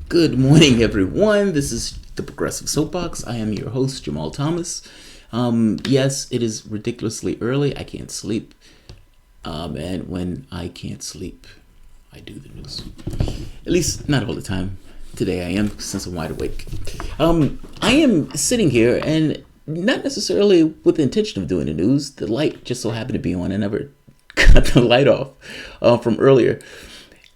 Good morning, everyone. This is the Progressive Soapbox. I am your host, Jamarl Thomas. Yes, it is ridiculously early. I can't sleep. And when I can't sleep, I do the news. At least not all the time. Today I am, since I'm wide awake. I am sitting here and not necessarily with the intention of doing the news. The light just so happened to be on. I never cut the light off from earlier.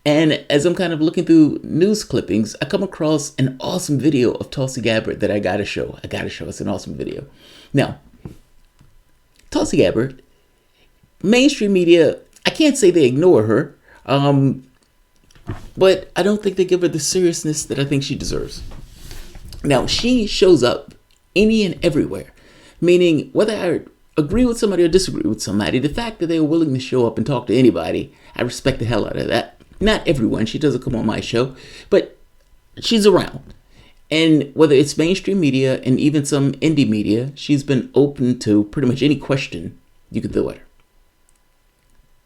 And as I'm kind of looking through news clippings, I come across an awesome video of Tulsi Gabbard that I gotta show. It's an awesome video. Now, Tulsi Gabbard, mainstream media, I can't say they ignore her, but I don't think they give her the seriousness that I think she deserves. Now, she shows up any and everywhere, meaning whether I agree with somebody or disagree with somebody, the fact that they are willing to show up and talk to anybody, I respect the hell out of that. Not everyone. She doesn't come on my show, but she's around. And whether it's mainstream media and even some indie media, she's been open to pretty much any question you could throw at her.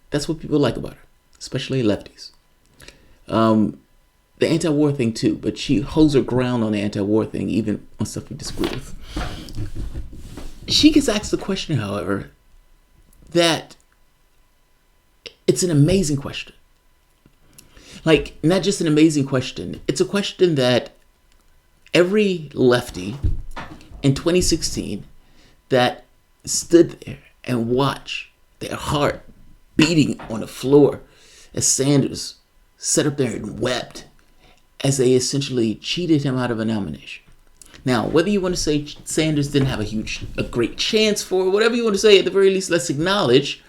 That's what people like about her, especially lefties. The anti-war thing too, but she holds her ground on the anti-war thing, even on stuff we disagree with. She gets asked the question, however, that it's an amazing question. Like, not just an amazing question. It's a question that every lefty in 2016 that stood there and watched their heart beating on the floor as Sanders sat up there and wept as they essentially cheated him out of a nomination. Now, whether you want to say Sanders didn't have a great chance for, whatever you want to say, at the very least, let's acknowledge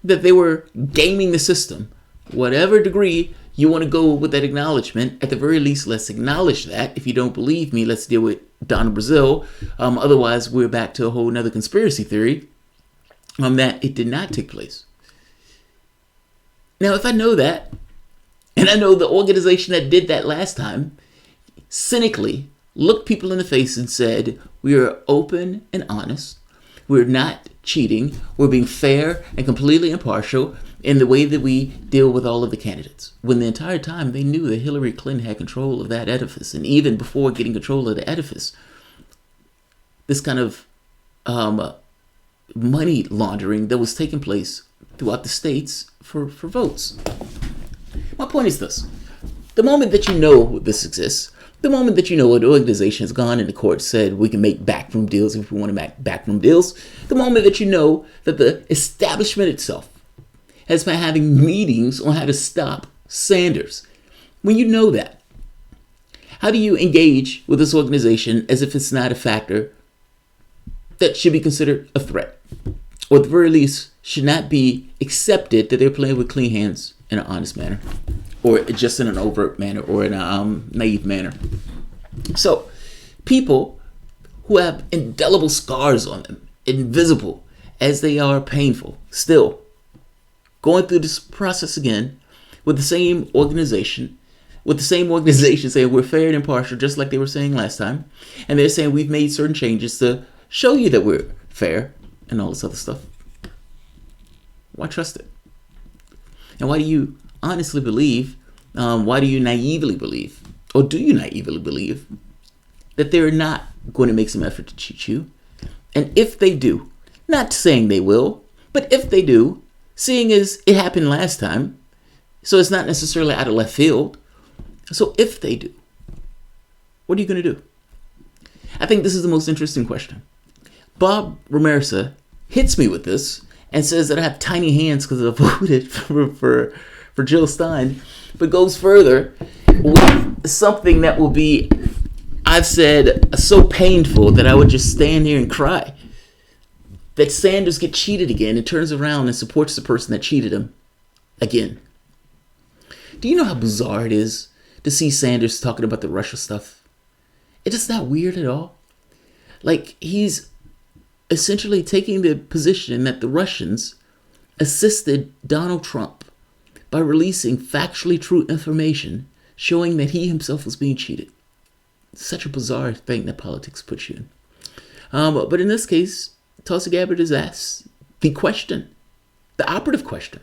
that they were gaming the system. Whatever degree you want to go with that acknowledgement, at the very least, let's acknowledge that. If you don't believe me, let's deal with Donna Brazile. Otherwise, we're back to a whole nother conspiracy theory that it did not take place. Now, if I know that, and I know the organization that did that last time, cynically looked people in the face and said, we are open and honest. We're not cheating. We're being fair and completely impartial in the way that we deal with all of the candidates. When the entire time they knew that Hillary Clinton had control of that edifice. And even before getting control of the edifice, this kind of money laundering that was taking place throughout the states for votes. My point is this. The moment that you know this exists, the moment that you know an organization has gone into court, said we can make backroom deals if we want to make backroom deals, the moment that you know that the establishment itself has been having meetings on how to stop Sanders, when you know that, how do you engage with this organization as if it's not a factor that should be considered a threat? Or at the very least, should not be accepted that they're playing with clean hands in an honest manner, or just in an overt manner, or in a naive manner. So, people who have indelible scars on them, invisible as they are painful, still going through this process again with the same organization, saying we're fair and impartial, just like they were saying last time, and they're saying we've made certain changes to show you that we're fair and all this other stuff. Why trust it? And why do you honestly believe, why do you naively believe, or do you naively believe that they're not going to make some effort to cheat you? And if they do, not saying they will, but if they do, seeing as it happened last time, so it's not necessarily out of left field. So if they do, what are you going to do? I think this is the most interesting question. Bob Ramirez hits me with this and says that I have tiny hands because I voted for Jill Stein, but goes further with something that will be, I've said, so painful that I would just stand here and cry. That Sanders get cheated again and turns around and supports the person that cheated him again. Do you know how bizarre it is to see Sanders talking about the Russia stuff? It is not weird at all. Like, he's essentially taking the position that the Russians assisted Donald Trump by releasing factually true information showing that he himself was being cheated. It's such a bizarre thing that politics puts you in. But in this case, Tulsi Gabbard is asked the question, the operative question,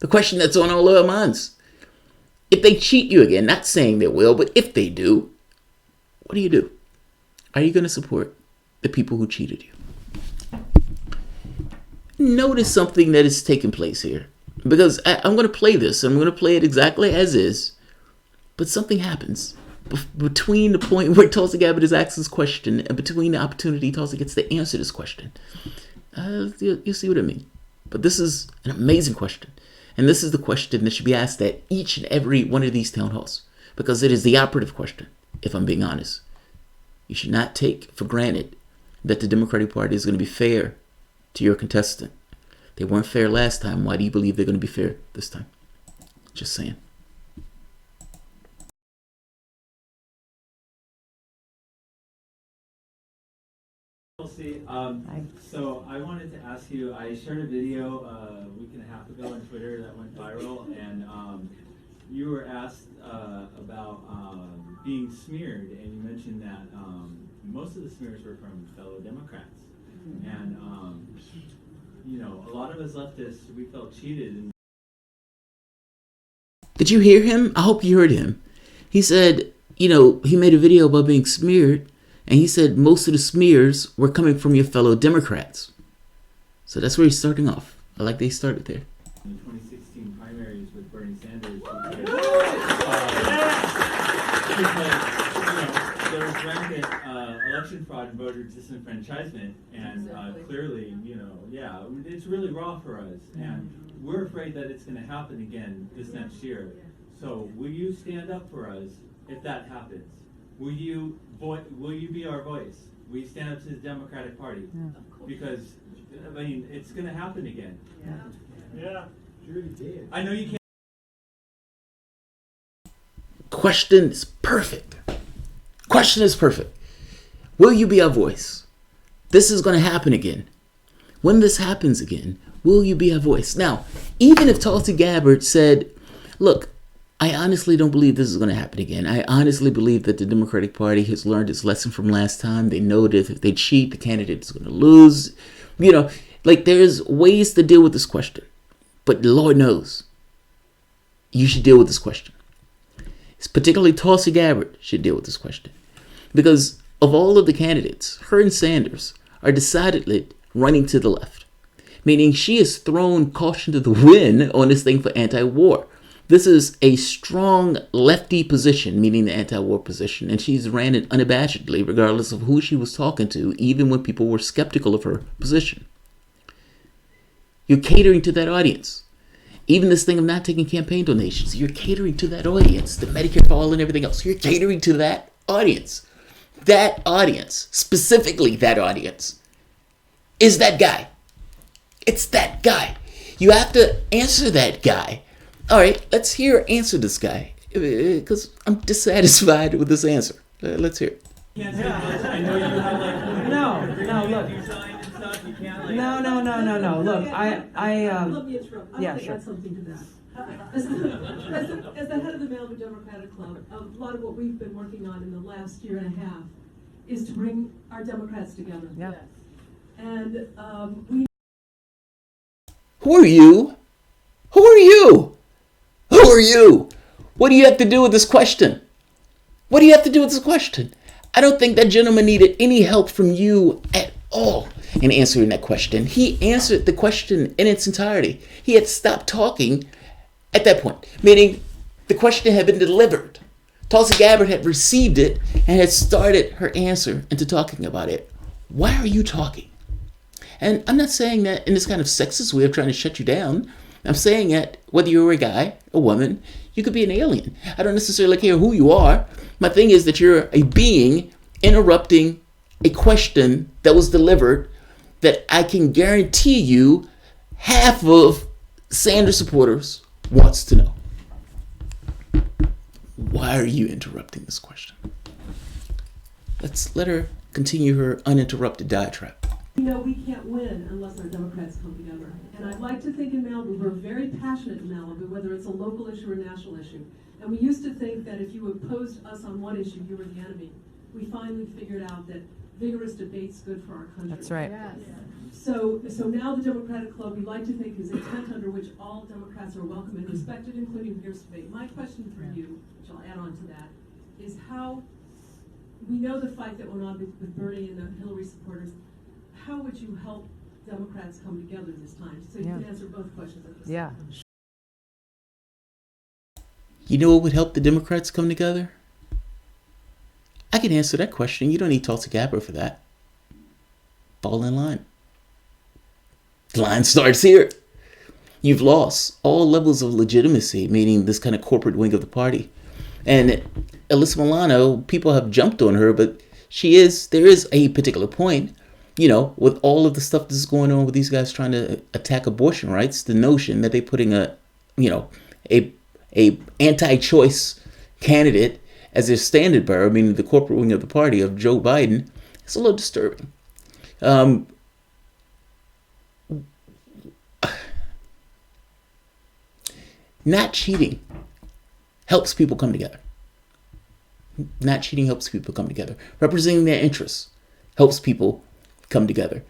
the question that's on all of our minds. If they cheat you again, not saying they will, but if they do, what do? Are you going to support the people who cheated you? Notice something that is taking place here. Because I'm going to play this. I'm going to play it exactly as is. But something happens between the point where Tulsi Gabbard is asked this question and between the opportunity Tulsi gets to answer this question. You'll see what I mean. But this is an amazing question. And this is the question that should be asked at each and every one of these town halls. Because it is the operative question, if I'm being honest. You should not take for granted that the Democratic Party is going to be fair to your contestant. They weren't fair last time. Why do you believe they're going to be fair this time? Just saying. Tulsi, so I wanted to ask you, I shared a video a week and a half ago on Twitter that went viral, and you were asked about being smeared, and you mentioned that most of the smears were from fellow Democrats. And, you know, a lot of us leftists, we felt cheated. And did you hear him? I hope you heard him. He said, you know, he made a video about being smeared, and he said most of the smears were coming from your fellow Democrats. So that's where he's starting off. I like that he started there. In the 2016 primaries with Bernie Sanders, there was rampant election fraud and voter disenfranchisement, and clearly, you know, yeah, it's really raw for us, and we're afraid that it's going to happen again this next year. So will you stand up for us if that happens? Will you be our voice? Will you stand up to the Democratic Party? Because, I mean, it's going to happen again. Yeah. Sure did. I know you can't. Question is perfect. Question is perfect. Will you be our voice? This is going to happen again. When this happens again, will you be our voice? Now, even if Tulsi Gabbard said, look, I honestly don't believe this is going to happen again. I honestly believe that the Democratic Party has learned its lesson from last time. They know that if they cheat, the candidate is going to lose. You know, like there's ways to deal with this question. But the Lord knows you should deal with this question. It's particularly Tulsi Gabbard should deal with this question. Because of all of the candidates, her and Sanders are decidedly running to the left. Meaning she has thrown caution to the wind on this thing for anti-war. This is a strong lefty position, meaning the anti-war position. And she's ran it unabashedly, regardless of who she was talking to, even when people were skeptical of her position. You're catering to that audience. Even this thing of not taking campaign donations, you're catering to that audience. The Medicare for all and everything else, you're catering to that audience. That audience, specifically that audience, is that guy. It's that guy. You have to answer that guy. All right, let's answer this guy, because I'm dissatisfied with this answer. Let's hear it. I know you have like No, look. No. Look, Let me interrupt. I yeah, want to sure. add something to that. As the head of the Malibu Democratic Club, a lot of what we've been working on in the last year and a half is to bring our Democrats together. Yeah. And we. Who are you? Who are you? Who are you? What do you have to do with this question? What do you have to do with this question? I don't think that gentleman needed any help from you at all in answering that question. He answered the question in its entirety. He had stopped talking at that point, meaning the question had been delivered. Tulsi Gabbard had received it and had started her answer into talking about it. Why are you talking? And I'm not saying that in this kind of sexist way of trying to shut you down. I'm saying that whether you're a guy, a woman, you could be an alien. I don't necessarily care who you are. My thing is that you're a being interrupting a question that was delivered that I can guarantee you half of Sanders supporters wants to know. Why are you interrupting this question? Let's let her continue her uninterrupted diatribe. You know, we can't win unless our Democrats come together. And I'd like to think in Malibu, we're very passionate in Malibu, whether it's a local issue or a national issue. And we used to think that if you opposed us on one issue, you were the enemy. We finally figured out that vigorous debate's good for our country. That's right. Yes. So now the Democratic Club, we like to think, is a tent under which all Democrats are welcome and respected, including vigorous debate. My question for you, which I'll add on to that, is how we know the fight that went on with Bernie and the Hillary supporters. How would you help Democrats come together this time? So you can answer both questions at the same time. You know what would help the Democrats come together? I can answer that question. You don't need Tulsi Gabbard for that. Fall in line. The line starts here. You've lost all levels of legitimacy, meaning this kind of corporate wing of the party. And Alyssa Milano, people have jumped on her, but there is a particular point, with all of the stuff that's going on with these guys trying to attack abortion rights, the notion that they're putting a anti-choice candidate as their standard bearer, meaning the corporate wing of the party of Joe Biden, it's a little disturbing. Not cheating helps people come together. Not cheating helps people come together. Representing their interests helps people come together.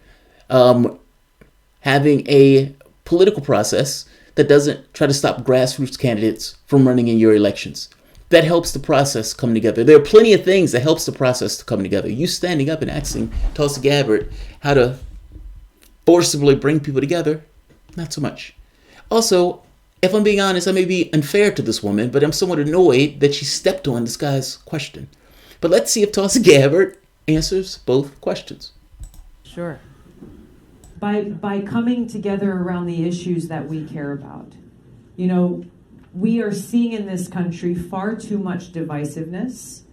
Having a political process that doesn't try to stop grassroots candidates from running in your elections, that helps the process come together. There are plenty of things that helps the process to come together. You standing up and asking Tulsi Gabbard how to forcibly bring people together, not so much. Also, if I'm being honest, I may be unfair to this woman, but I'm somewhat annoyed that she stepped on this guy's question. But let's see if Tulsi Gabbard answers both questions. Sure. By coming together around the issues that we care about. We are seeing in this country far too much divisiveness,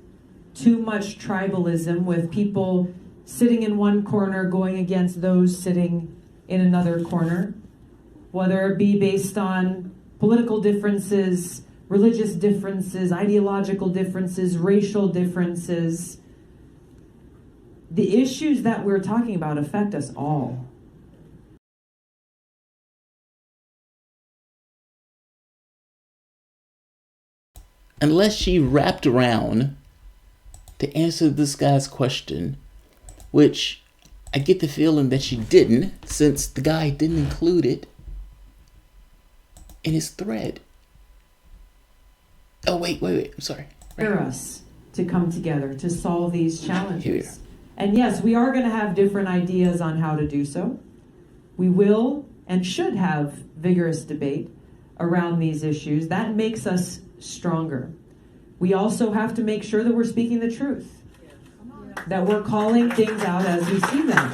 too much tribalism, with people sitting in one corner going against those sitting in another corner, whether it be based on political differences, religious differences, ideological differences, racial differences. The issues that we're talking about affect us all. Unless she wrapped around to answer this guy's question, which I get the feeling that she didn't, since the guy didn't include it in his thread. Oh, wait, I'm sorry. For us to come together to solve these challenges. And yes, we are going to have different ideas on how to do so. We will and should have vigorous debate around these issues. That makes us stronger. We also have to make sure that we're speaking the truth, that we're calling things out as we see them.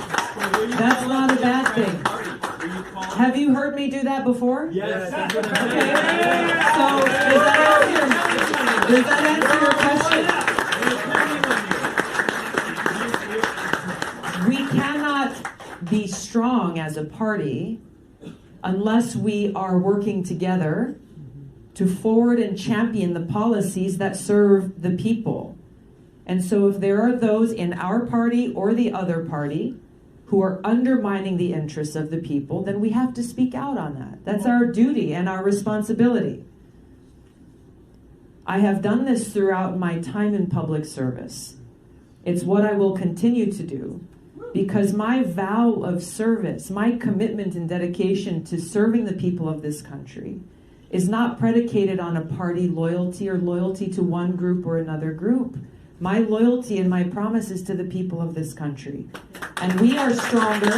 That's not a bad thing. Have you heard me do that before? Yes. Okay. So does that answer your question? We cannot be strong as a party unless we are working together to forward and champion the policies that serve the people. And so if there are those in our party or the other party who are undermining the interests of the people, then we have to speak out on that. That's our duty and our responsibility. I have done this throughout my time in public service. It's what I will continue to do, because my vow of service, my commitment and dedication to serving the people of this country is not predicated on a party loyalty or loyalty to one group or another group. My loyalty and my promise is to the people of this country. And we are stronger.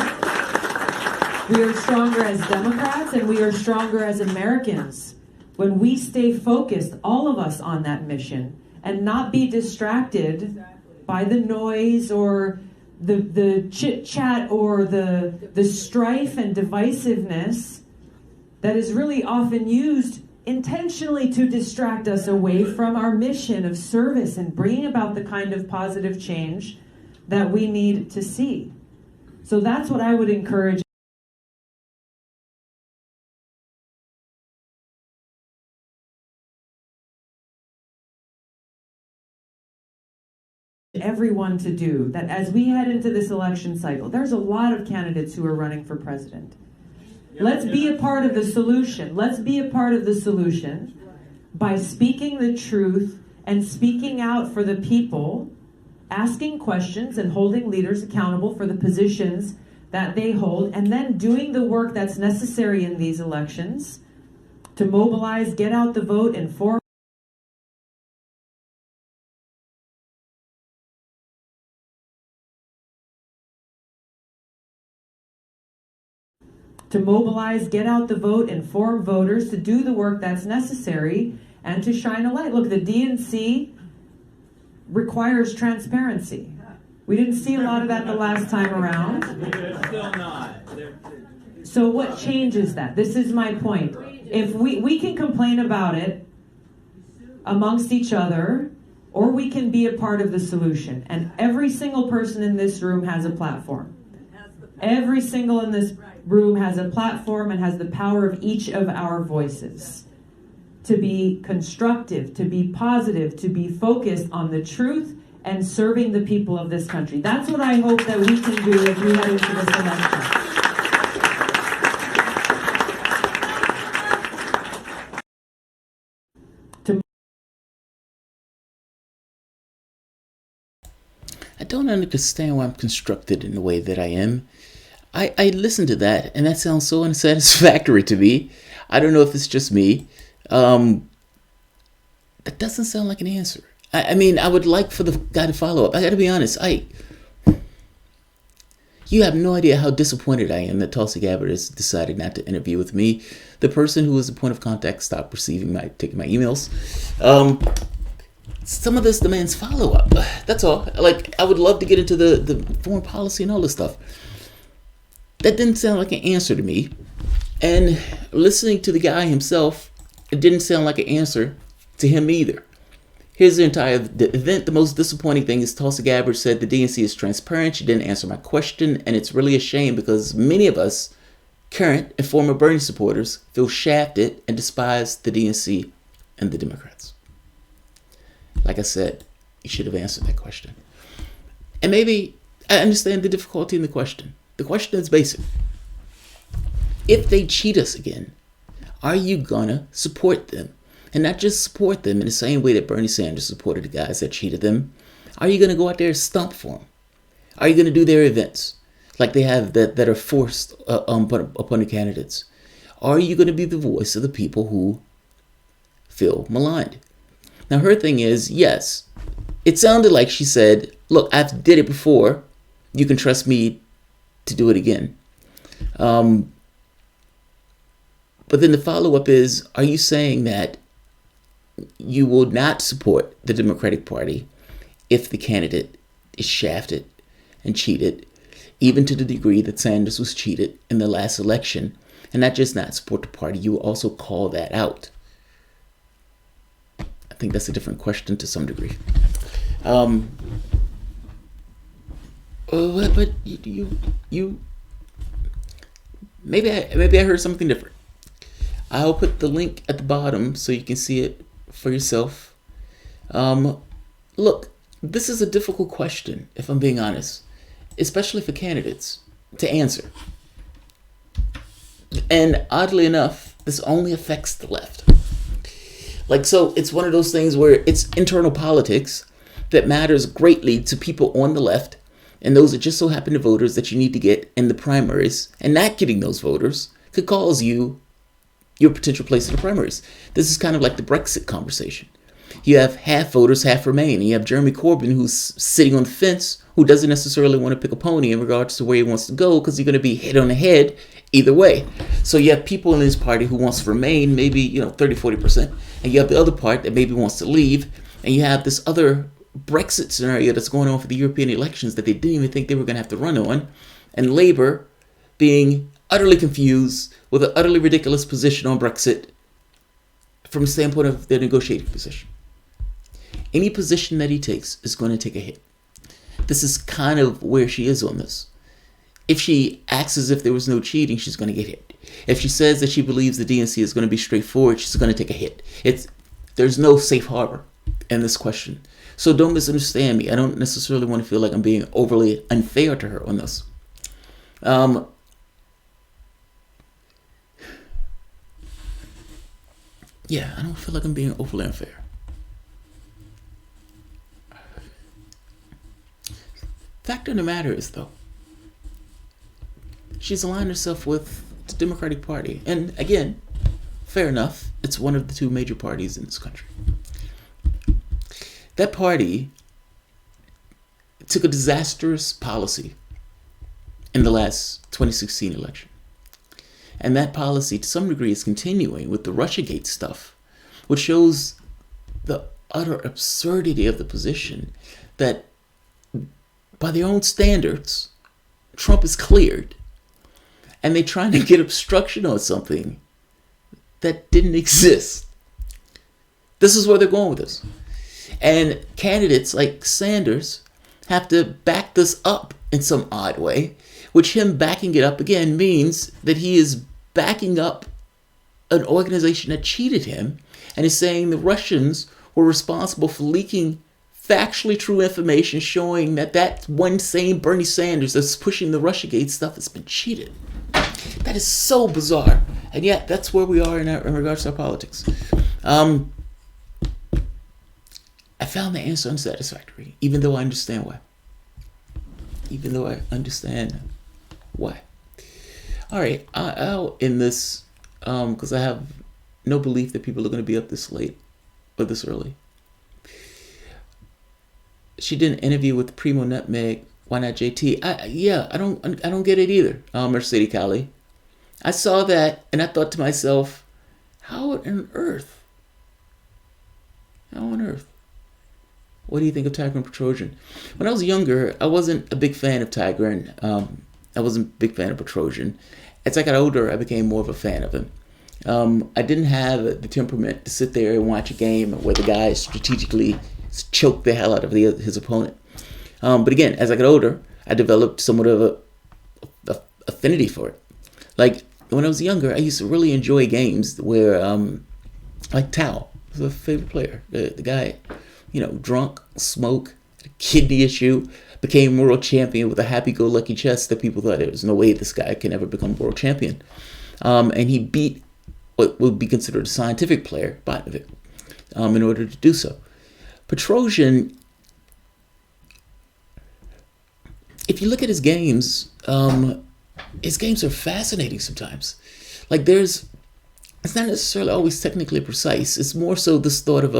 We are stronger as Democrats, and we are stronger as Americans when we stay focused, all of us, on that mission and not be distracted by the noise or the chit-chat or the strife and divisiveness that is really often used intentionally to distract us away from our mission of service and bringing about the kind of positive change that we need to see. So that's what I would encourage everyone to do, that as we head into this election cycle, there's a lot of candidates who are running for president. Let's be a part of the solution. Let's be a part of the solution by speaking the truth and speaking out for the people, asking questions and holding leaders accountable for the positions that they hold, and then doing the work that's necessary in these elections to mobilize, get out the vote, and form to mobilize, get out the vote, inform voters, to do the work that's necessary, and to shine a light. Look, the DNC requires transparency. We didn't see a lot of that the last time around. They're still not. So what changes that? This is my point. If we can complain about it amongst each other, or we can be a part of the solution. And every single person in this room has a platform. Every single in this room has a platform and has the power of each of our voices to be constructive, to be positive, to be focused on the truth and serving the people of this country. That's what I hope that we can do as we head into this election. I don't understand why I'm constructed in the way that I am. I listen to that, and that sounds so unsatisfactory to me. I don't know if it's just me. That doesn't sound like an answer. I mean, I would like for the guy to follow up. I got to be honest. You have no idea how disappointed I am that Tulsi Gabbard has decided not to interview with me. The person who was the point of contact stopped taking my emails. Some of this demands follow-up. That's all. Like, I would love to get into the foreign policy and all this stuff. That didn't sound like an answer to me. And listening to the guy himself, it didn't sound like an answer to him either. Here's the entire event. The most disappointing thing is Tulsi Gabbard said the DNC is transparent. She didn't answer my question. And it's really a shame because many of us, current and former Bernie supporters, feel shafted and despise the DNC and the Democrats. Like I said, you should have answered that question. And maybe I understand the difficulty in the question. The question is basic. If they cheat us again, are you gonna support them? And not just support them in the same way that Bernie Sanders supported the guys that cheated them. Are you gonna go out there and stomp for them? Are you gonna do their events like they have that are forced upon the candidates? Are you gonna be the voice of the people who feel maligned? Now, her thing is, yes, it sounded like she said, look, I've did it before. You can trust me to do it again. But then the follow-up is, are you saying that you will not support the Democratic Party if the candidate is shafted and cheated, even to the degree that Sanders was cheated in the last election, and not just not support the party, you will also call that out? I think that's a different question to some degree. But you maybe I heard something different. I'll put the link at the bottom so you can see it for yourself. Look, this is a difficult question, if I'm being honest, especially for candidates to answer. And oddly enough, this only affects the left. So it's one of those things where it's internal politics that matters greatly to people on the left and those that just so happen to voters that you need to get in the primaries, and not getting those voters could cause you your potential place in the primaries. This is kind of like the Brexit conversation. You have half voters, half remain, and you have Jeremy Corbyn who's sitting on the fence, who doesn't necessarily want to pick a pony in regards to where he wants to go because he's going to be hit on the head either way. So you have people in his party who wants to remain, maybe 30-40%, and you have the other part that maybe wants to leave, and you have this other Brexit scenario that's going on for the European elections that they didn't even think they were going to have to run on, and Labour being utterly confused with an utterly ridiculous position on Brexit from the standpoint of their negotiating position. Any position that he takes is going to take a hit. This is kind of where she is on this. If she acts as if there was no cheating, she's going to get hit. If she says that she believes the DNC is going to be straightforward, she's going to take a hit. There's no safe harbor in this question. So don't misunderstand me. I don't necessarily want to feel like I'm being overly unfair to her on this. Yeah, I don't feel like I'm being overly unfair. Fact of the matter is, though, she's aligned herself with the Democratic Party. And again, fair enough, it's one of the two major parties in this country. That party took a disastrous policy in the last 2016 election. And that policy, to some degree, is continuing with the Russiagate stuff, which shows the utter absurdity of the position that, by their own standards, Trump is cleared, and they're trying to get obstruction on something that didn't exist. This is where they're going with this. And candidates like Sanders have to back this up in some odd way, which him backing it up again means that he is backing up an organization that cheated him and is saying the Russians were responsible for leaking factually true information showing that that one same Bernie Sanders that's pushing the Russiagate stuff has been cheated. That is so bizarre. And yet, that's where we are in regards to our politics. I found the answer unsatisfactory, even though I understand why. All right, I'll end this because I have no belief that people are going to be up this late or this early. She did an interview with Primo Nutmeg. Why not JT? I don't get it either. Mercedes Cali. I saw that and I thought to myself, how on earth? What do you think of Tiger and Petrosian? When I was younger, I wasn't a big fan of Tiger, and I wasn't a big fan of Petrosian. As I got older, I became more of a fan of him. I didn't have the temperament to sit there and watch a game where the guy strategically choked the hell out of his opponent. But again, as I got older, I developed somewhat of a affinity for it. Like, when I was younger, I used to really enjoy games where, like Tao was a favorite player. The guy, drunk, smoke, had a kidney issue, became world champion with a happy-go-lucky chest that people thought there was no way this guy can ever become world champion. And he beat what would be considered a scientific player, Botnovic, in order to do so. Petrosian, if you look at his games are fascinating sometimes. Like, it's not necessarily always technically precise. It's more so this thought of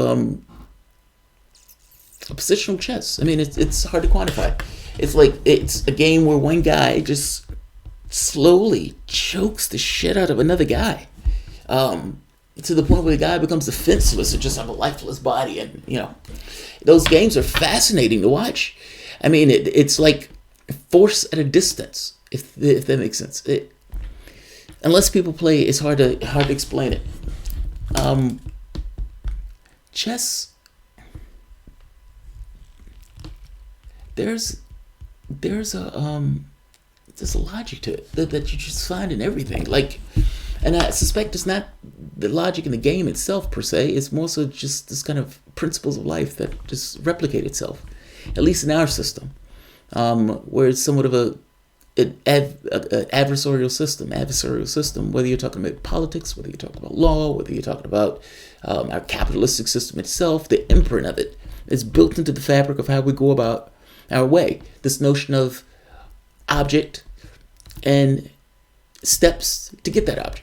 positional chess. I mean, it's hard to quantify. It's like it's a game where one guy just slowly chokes the shit out of another guy, to the point where the guy becomes defenseless and just have a lifeless body. And those games are fascinating to watch. I mean, it's like force at a distance, if that makes sense. Unless people play, it's hard to explain it. Chess. There's a logic to it that you just find in everything. Like, and I suspect it's not the logic in the game itself per se. It's more so just this kind of principles of life that just replicate itself, at least in our system, where it's somewhat of an adversarial system. Whether you're talking about politics, whether you're talking about law, whether you're talking about our capitalistic system itself, the imprint of it is built into the fabric of how we go about our way. This notion of object and steps to get that object.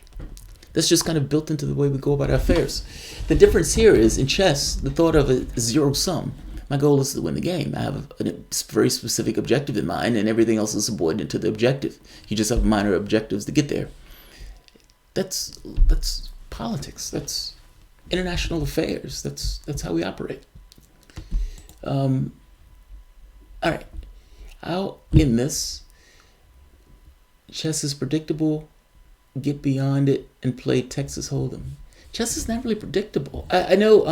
That's just kind of built into the way we go about our affairs. The difference here is, in chess, the thought of a zero sum. My goal is to win the game. I have a very specific objective in mind, and everything else is subordinate to the objective. You just have minor objectives to get there. That's politics. That's international affairs. That's how we operate. All right, I'll end this. Chess is predictable. Get beyond it and play Texas Hold'em. Chess is not really predictable. I know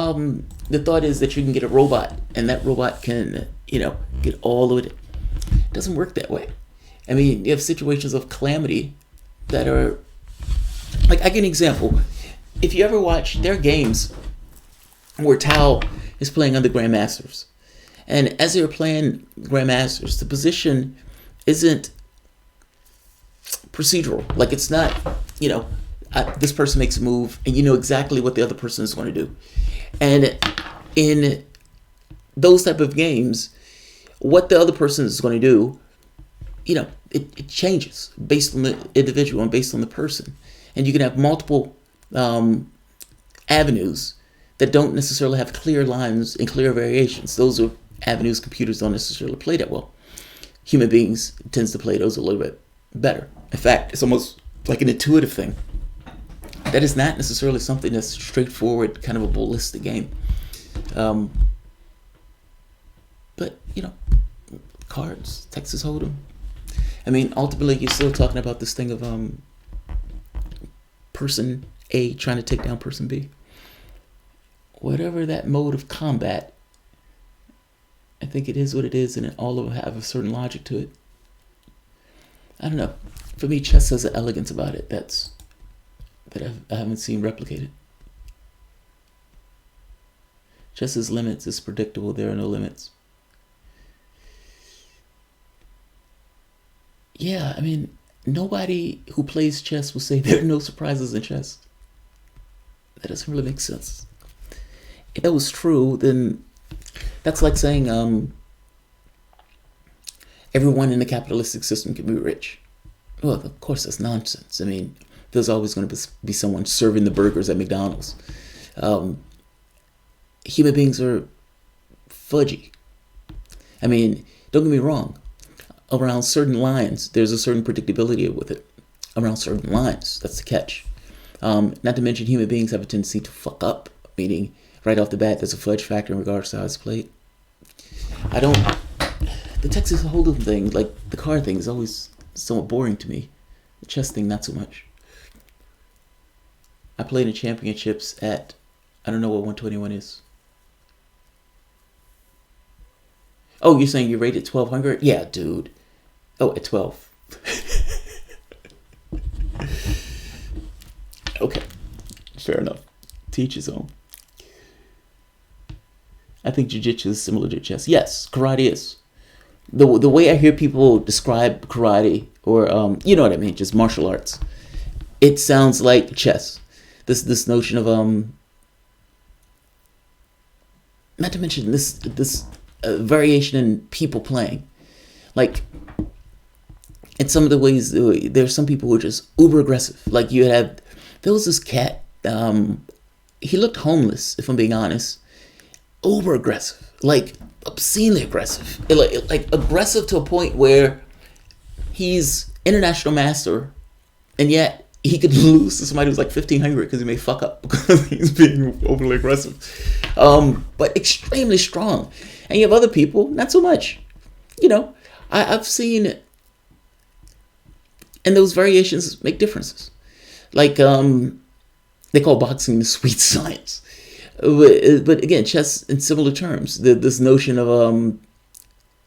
the thought is that you can get a robot and that robot can, get all of it. It doesn't work that way. I mean, you have situations of calamity that are, like, I give an example. If you ever watch, there are games where Tao is playing other Grandmasters. And as they're playing Grandmasters, the position isn't procedural. Like, it's not, this person makes a move and you know exactly what the other person is going to do. And in those type of games, what the other person is going to do, it changes based on the individual and based on the person. And you can have multiple avenues that don't necessarily have clear lines and clear variations. Those are avenues computers don't necessarily play that well. Human beings tends to play those a little bit better. In fact, it's almost like an intuitive thing. That is not necessarily something that's straightforward, kind of a ballistic game. But, you know, cards, Texas Hold'em. I mean, ultimately, you're still talking about this thing of person A trying to take down person B. Whatever that mode of combat, I think it is what it is, and it all of it have a certain logic to it. I don't know. For me, chess has an elegance about it that I haven't seen replicated. Chess's limits is predictable. There are no limits. Yeah, I mean, nobody who plays chess will say there are no surprises in chess. That doesn't really make sense. If that was true, then that's like saying everyone in the capitalistic system can be rich. Well, of course, that's nonsense. I mean, there's always going to be someone serving the burgers at McDonald's. Human beings are fudgy. I mean, don't get me wrong. Around certain lines, there's a certain predictability with it. Around certain lines, that's the catch. Not to mention, human beings have a tendency to fuck up. Meaning, right off the bat, there's a fudge factor in regards to how it's played. The Texas Hold'em thing, like the card thing, is always somewhat boring to me. The chess thing, not so much. I played in championships at, I don't know what 121 is. Oh, you're saying you rated 1200? Yeah, dude. Oh, at 12. Okay, fair enough. Teach his own. I think jiu-jitsu is similar to chess. Yes, karate is. The way I hear people describe karate, or you know what I mean, just martial arts, it sounds like chess. This notion of not to mention this variation in people playing. Like, in some of the ways, there's some people who are just uber aggressive. Like, there was this cat, he looked homeless, if I'm being honest. Uber aggressive, like obscenely aggressive. Like aggressive to a point where he's international master, and yet he could lose to somebody who's like 1500 because he may fuck up because he's being overly aggressive. But extremely strong. And you have other people, not so much. You know, I've seen, and those variations make differences. Like, they call boxing the sweet science. But again, chess in similar terms. This notion of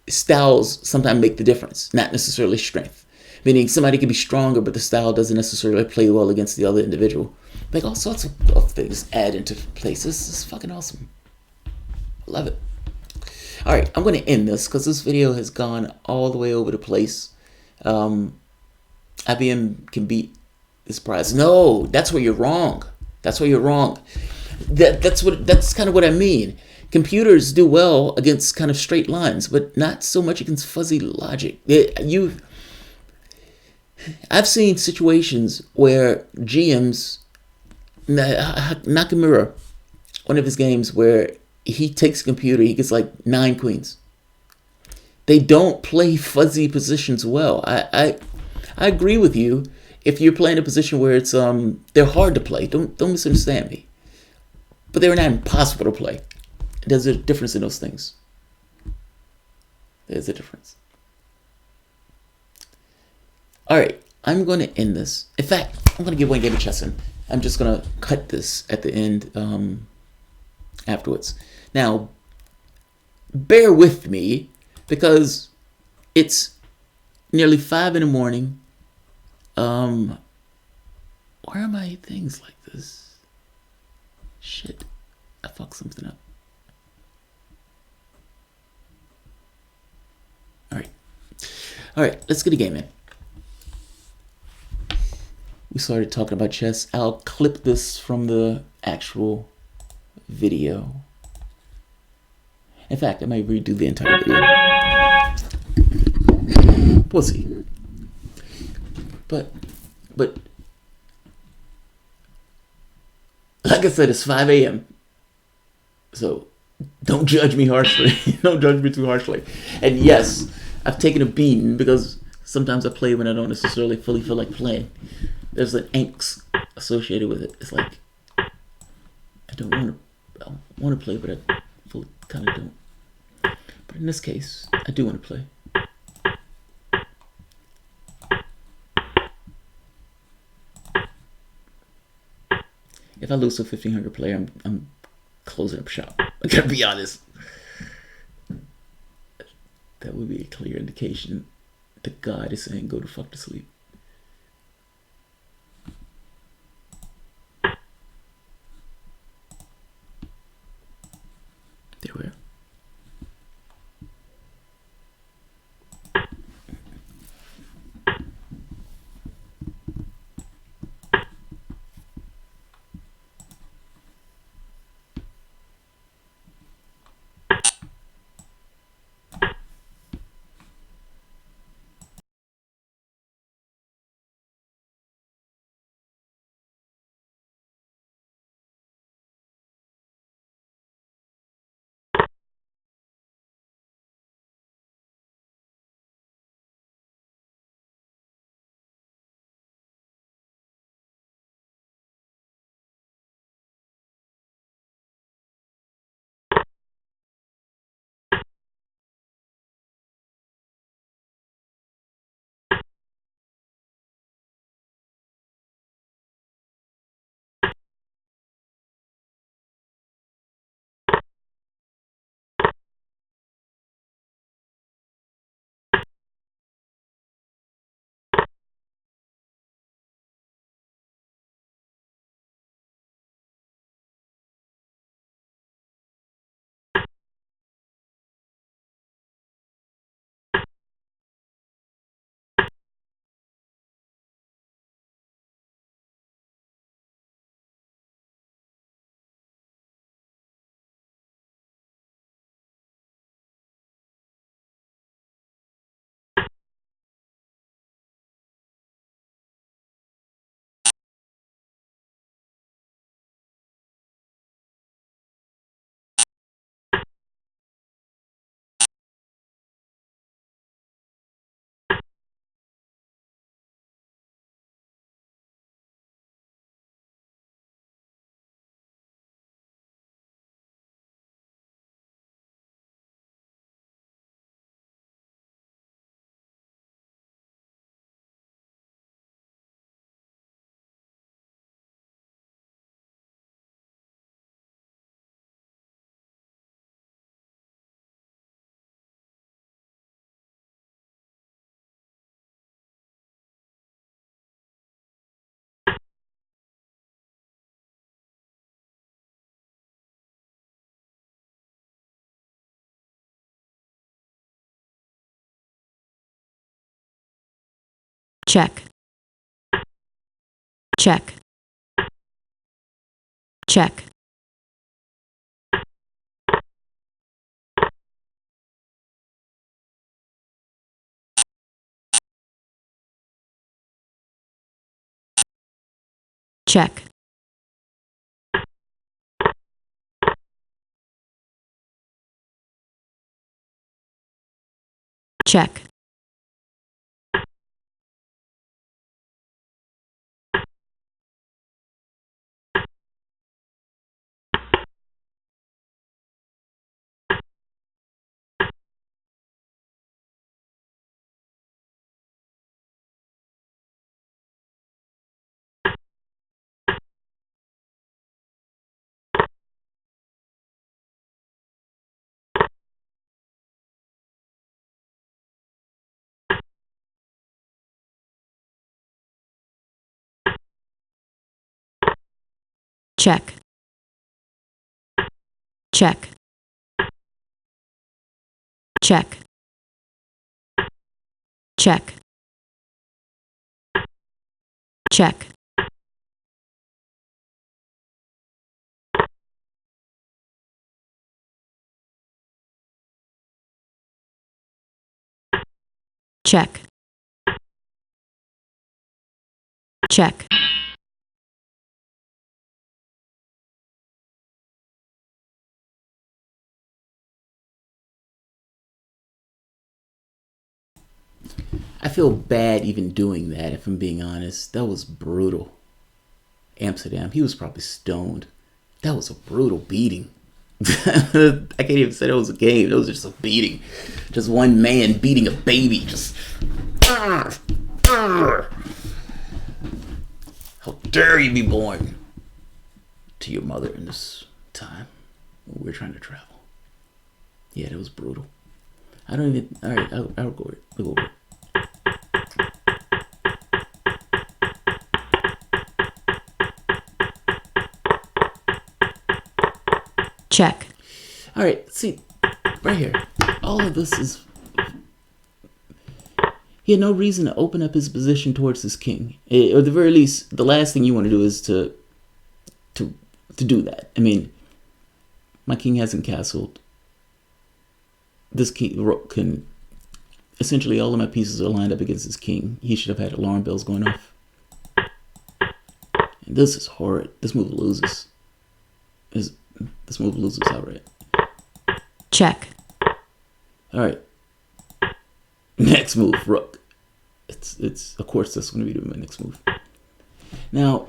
styles sometimes make the difference, not necessarily strength. Meaning somebody can be stronger, but the style doesn't necessarily play well against the other individual. Like, all sorts of things add into place. This is fucking awesome. I love it. Alright, I'm going to end this because this video has gone all the way over the place. IBM can beat this prize. No, that's where you're wrong. That's where you're wrong. That's kind of what I mean. Computers do well against kind of straight lines, but not so much against fuzzy logic. I've seen situations where GMs, Nakamura, one of his games where he takes a computer, he gets like 9 queens. They don't play fuzzy positions well. I agree with you. If you're playing a position where it's they're hard to play, don't misunderstand me. But they're not impossible to play. There's a difference in those things. There's a difference. Alright, I'm going to end this. In fact, I'm going to give one game of chess in. I'm just going to cut this at the end afterwards. Now, bear with me because it's nearly 5 in the morning. Where are my things like this? Shit, I fucked something up. Alright, let's get a game in. We started talking about chess. I'll clip this from the actual video. In fact, I might redo the entire video. We'll see. But like I said, it's 5 a.m. So don't judge me harshly. Don't judge me too harshly. And yes, I've taken a beating because sometimes I play when I don't necessarily fully feel like playing. there's an angst associated with it. It's like I want to play, but I fully kind of don't. But in this case, I do want to play. If I lose to a 1500 player, I'm closing up shop. I gotta be honest. That would be a clear indication that God is saying, go to fuck to sleep. There we are. Check. Check. Check. Check. Check. Check. Check. Check. Check. Check. Check. Check. I feel bad even doing that, if I'm being honest. That was brutal. Amsterdam, he was probably stoned. That was a brutal beating. I can't even say that was a game. It was just a beating. Just one man beating a baby. Just. How dare you be born to your mother in this time when we're trying to travel. Yeah, that was brutal. I don't even. All right, I'll go over it. I'll go over it. Check. All right, see, right here. All of this is. He had no reason to open up his position towards his king. Or at the very least, the last thing you want to do is to do that. I mean, my king hasn't castled. This king can. Essentially, all of my pieces are lined up against his king. He should have had alarm bells going off. And this is horrid. This move loses. This move loses outright. Check. All right. Next move, rook. It's of course that's going to be my next move. Now,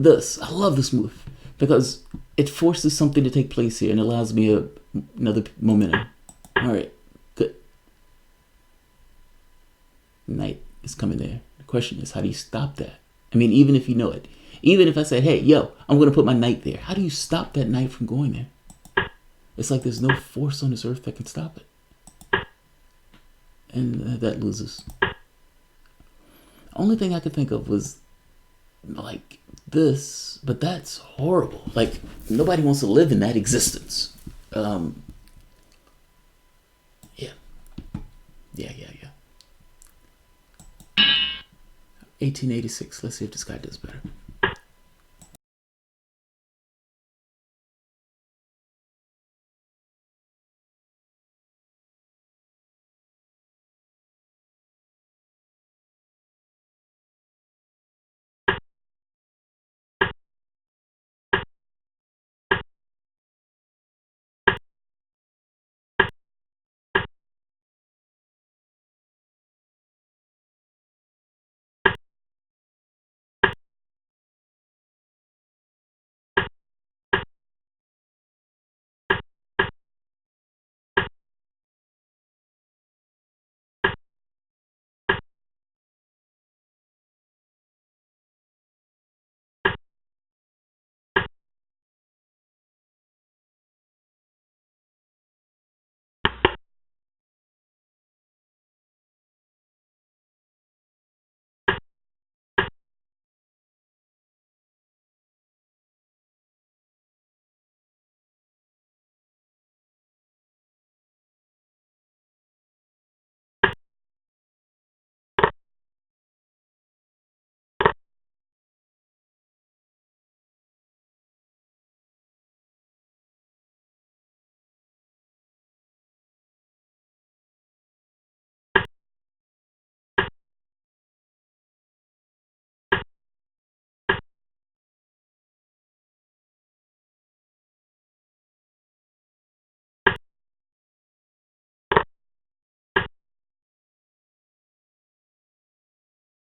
I love this move because it forces something to take place here and allows me another momentum. All right, good. Knight is coming there. The question is, how do you stop that? I mean, even if you know it, even if I said, hey, yo, I'm going to put my knight there, how do you stop that knight from going there? It's like there's no force on this earth that can stop it. And that loses. Only thing I could think of was like this, but that's horrible. Like, nobody wants to live in that existence. Yeah. 1886. Let's see if this guy does better.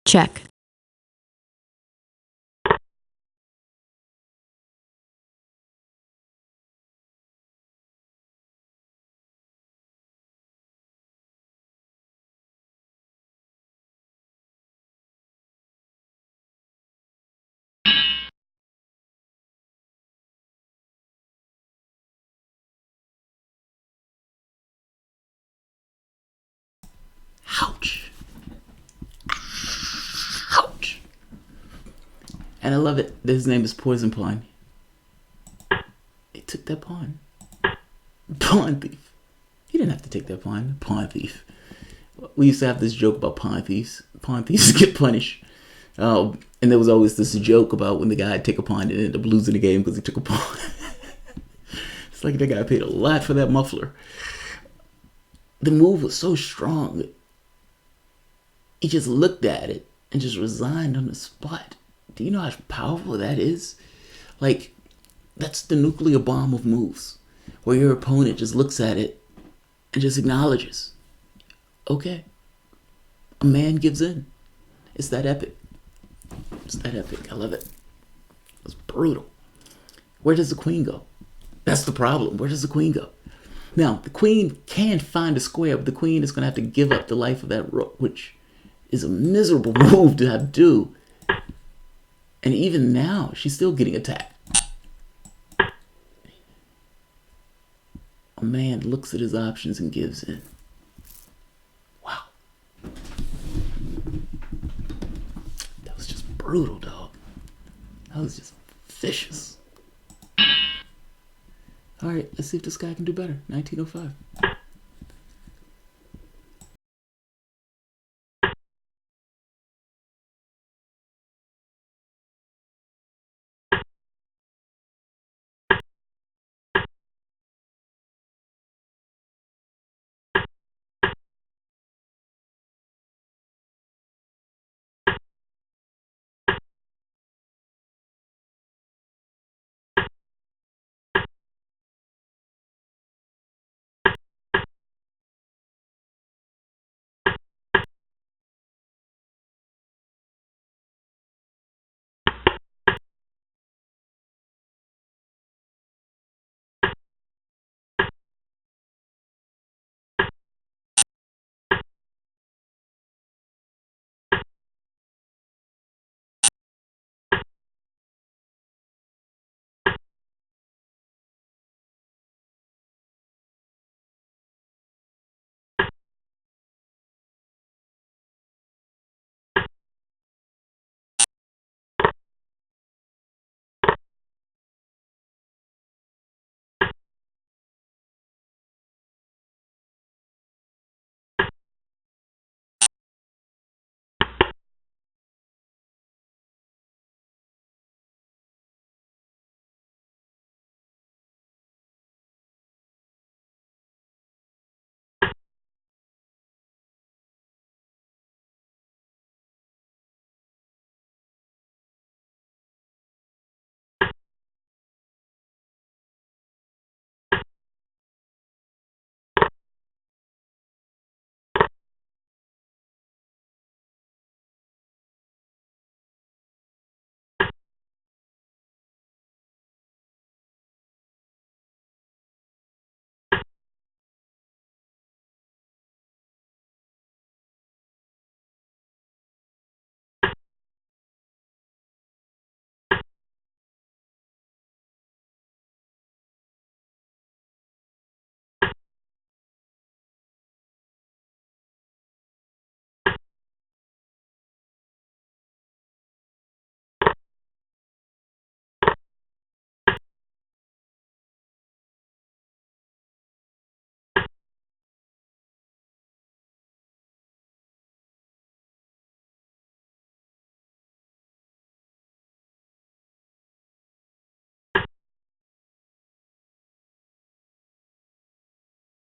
Check. Ouch. Ouch. And I love it. His name is Poison Pawn. He took that pawn. Pawn thief. He didn't have to take that pawn. Pawn thief. We used to have this joke about pawn thieves. Pawn thieves get punished. And there was always this joke about when the guy take a pawn and ended up losing the game because he took a pawn. It's like that guy paid a lot for that muffler. The move was so strong. He just looked at it and just resigned on the spot. Do you know how powerful that is? Like, that's the nuclear bomb of moves, where your opponent just looks at it and just acknowledges, okay, A man gives in. It's that epic. It's that epic. I love it. It's brutal. Where does the queen go? That's the problem. Where does the queen go? Now, the queen can find a square, but the queen is going to have to give up the life of that rook, which is a miserable move to have to do. And even now, she's still getting attacked. A man looks at his options and gives in. Wow. That was just brutal, dog. That was just vicious. All right, let's see if this guy can do better. 1905.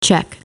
Check.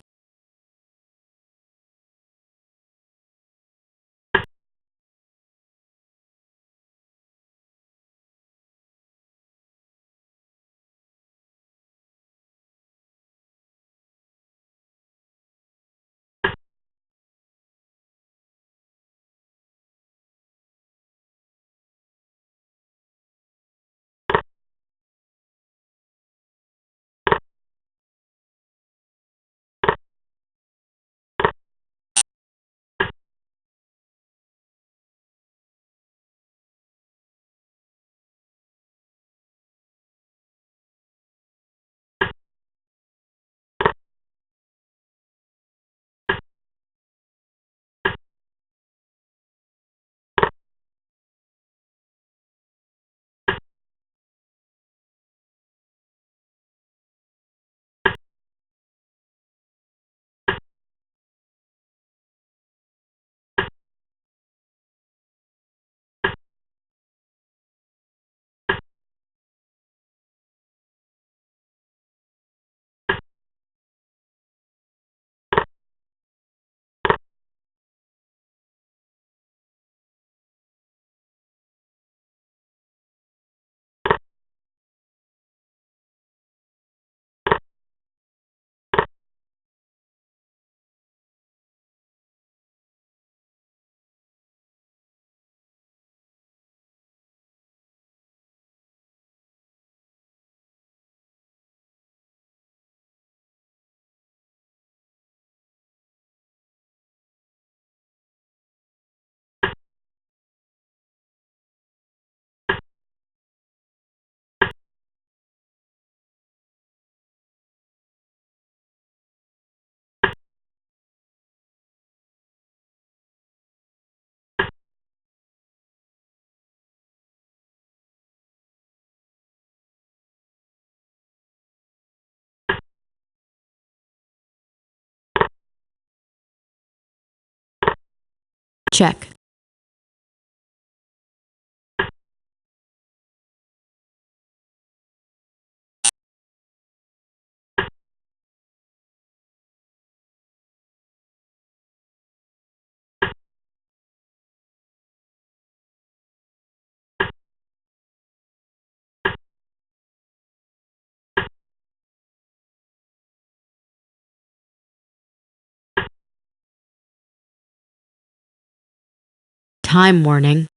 check, time warning,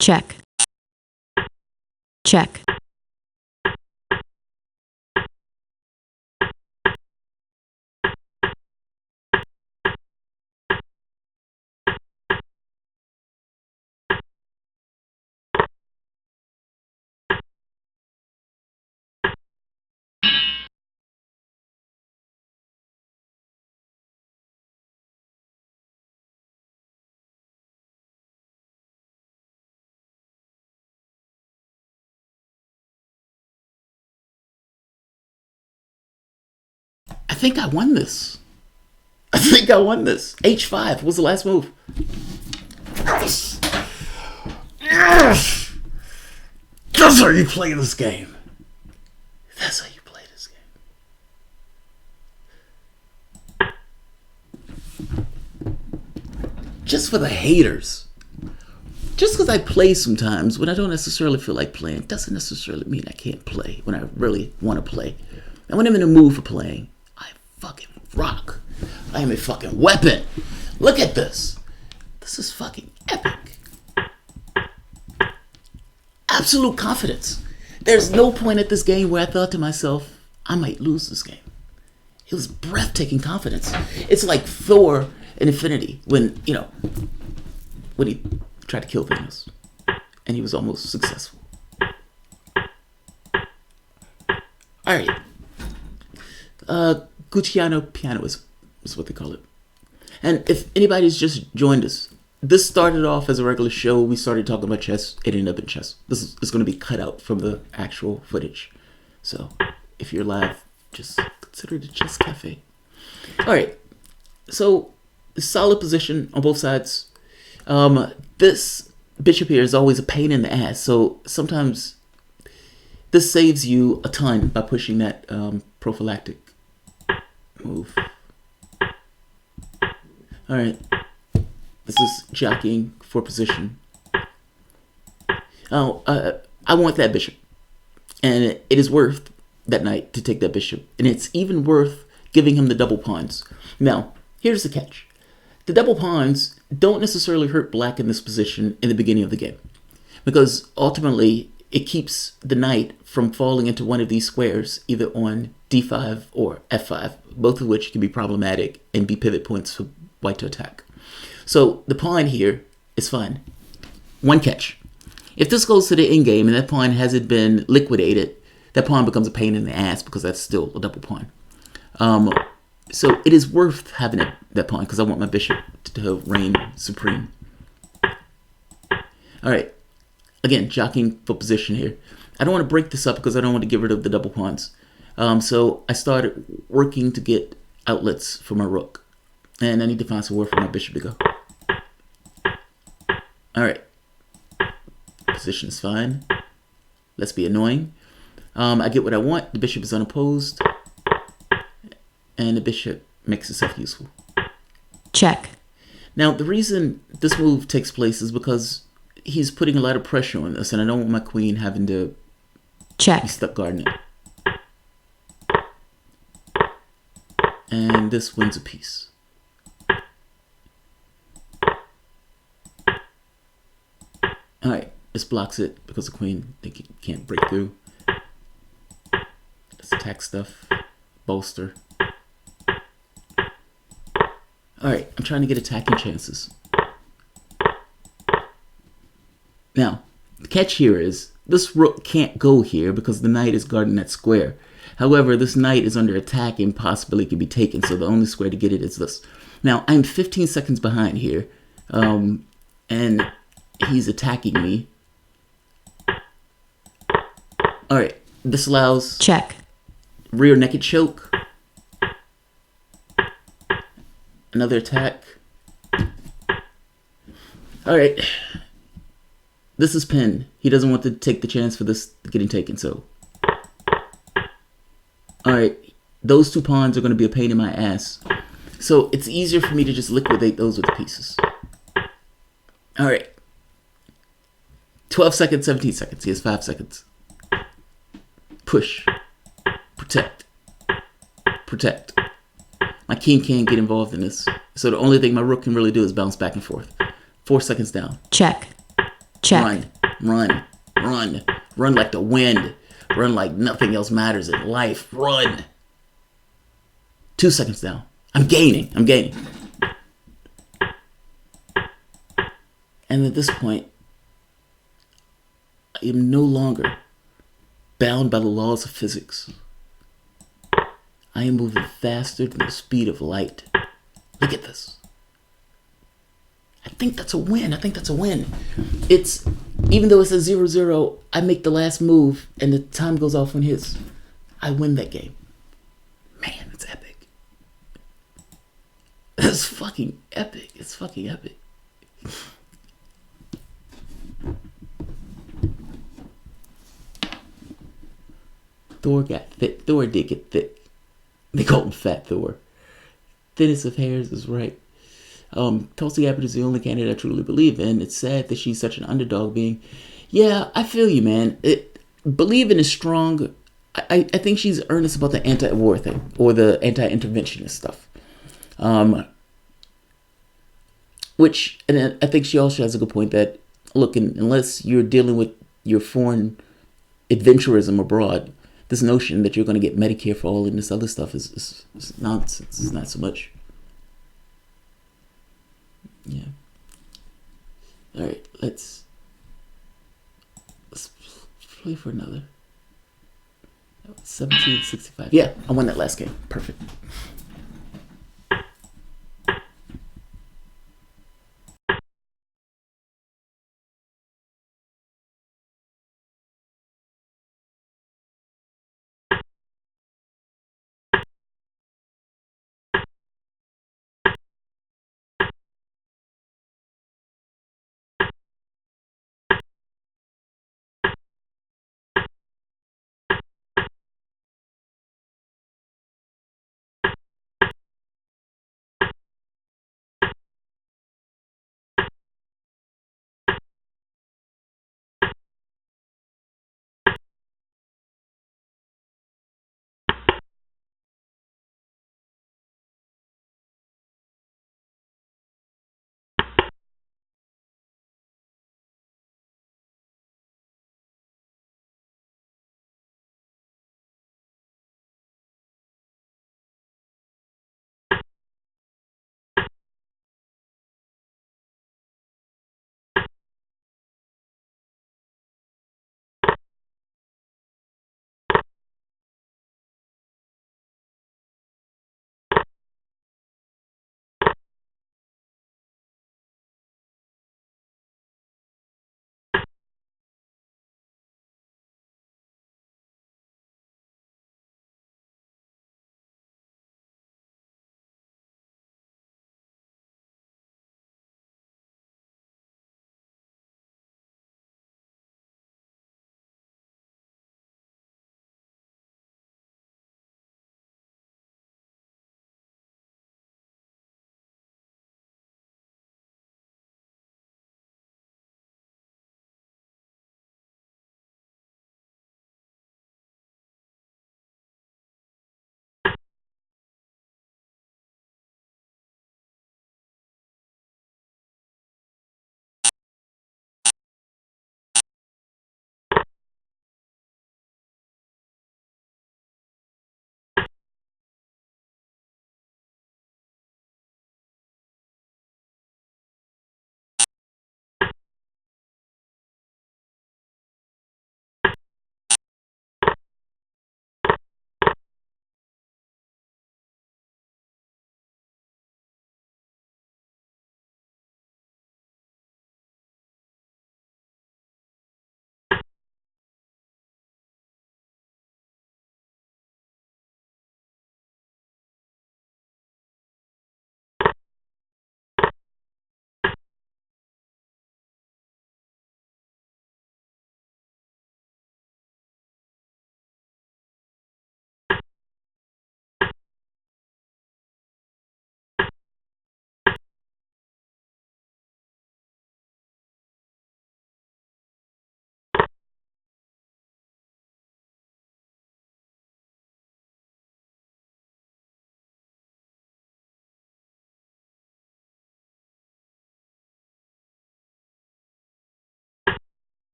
check, check, I think I won this. I think I won this. H5 was the last move. Yes! Yes! That's how you play this game. That's how you play this game. Just for the haters. Just because I play sometimes when I don't necessarily feel like playing doesn't necessarily mean I can't play when I really want to play. And when I'm in the mood for playing, I fucking rock. I am a fucking weapon. Look at this. This is fucking epic. Absolute confidence. There's no point at this game where I thought to myself, I might lose this game. It was breathtaking confidence. It's like Thor in Infinity when he tried to kill Thanos. And he was almost successful. Alright. Gucciano piano is what they call it. And if anybody's just joined us, this started off as a regular show. We started talking about chess. It ended up in chess. This is going to be cut out from the actual footage. So if you're live, just consider it a chess cafe. Alright. So solid position on both sides. This bishop here is always a pain in the ass. So sometimes this saves you a ton by pushing that prophylactic move. Alright. This is jockeying for position. Oh, I want that bishop. And it is worth that knight to take that bishop. And it's even worth giving him the double pawns. Now, here's the catch. The double pawns don't necessarily hurt black in this position in the beginning of the game. Because ultimately, it keeps the knight from falling into one of these squares, either on d5 or f5, both of which can be problematic and be pivot points for white to attack. So the pawn here is fine. One catch. If this goes to the endgame and that pawn hasn't been liquidated, that pawn becomes a pain in the ass because that's still a double pawn. So it is worth having that pawn because I want my bishop to reign supreme. Alright. Again, jockeying for position here. I don't want to break this up because I don't want to get rid of the double pawns. So I started working to get outlets for my rook. And I need to find somewhere for my bishop to go. Alright. Position is fine. Let's be annoying. I get what I want. The bishop is unopposed. And the bishop makes itself useful. check, Now, the reason this move takes place is because he's putting a lot of pressure on us, and I don't want my queen having to check, be stuck guarding it. And this wins a piece. Alright, the This blocks it because the queen they can't break through. Let's attack stuff. Bolster. Alright, I'm trying to get attacking chances. Now, the catch here is this rook can't go here because the knight is guarding that square. However, this knight is under attack and possibly can be taken, so the only square to get it is this. Now, I'm 15 seconds behind here, and he's attacking me. Alright, this allows check, rear naked choke. Another attack. Alright. This is pin. He doesn't want to take the chance for this getting taken, so. Alright. Those two pawns are going to be a pain in my ass. So it's easier for me to just liquidate those with the pieces. Alright. 12 seconds, 17 seconds. He has 5 seconds. Push. Protect. Protect. My king can't get involved in this. So the only thing my rook can really do is bounce back and forth. 4 seconds down. check, check, Run, run, run. Run like the wind. Run like nothing else matters in life. Run. 2 seconds down. I'm gaining. I'm gaining. And at this point, I am no longer bound by the laws of physics. I am moving faster than the speed of light. Look at this. I think that's a win. I think that's a win. It's, even though it's a 0-0, I make the last move and the time goes off on his. I win that game. Man, it's epic. It's fucking epic. It's fucking epic. Thor got thick. Thor did get thick. They call him Fat Thor. Thinnest of hairs is right. Tulsi Gabbard is the only candidate I truly believe in. It's sad that she's such an underdog being. Yeah, I feel you, man. Believing is strong. I think she's earnest about the anti-war thing or the anti-interventionist stuff. Which, and I think she also has a good point that, look, unless you're dealing with your foreign adventurism abroad, this notion that you're going to get Medicare for all and this other stuff is nonsense. It's not so much. Yeah. All right, let's play for another. 1765. Yeah, I won that last game. Perfect.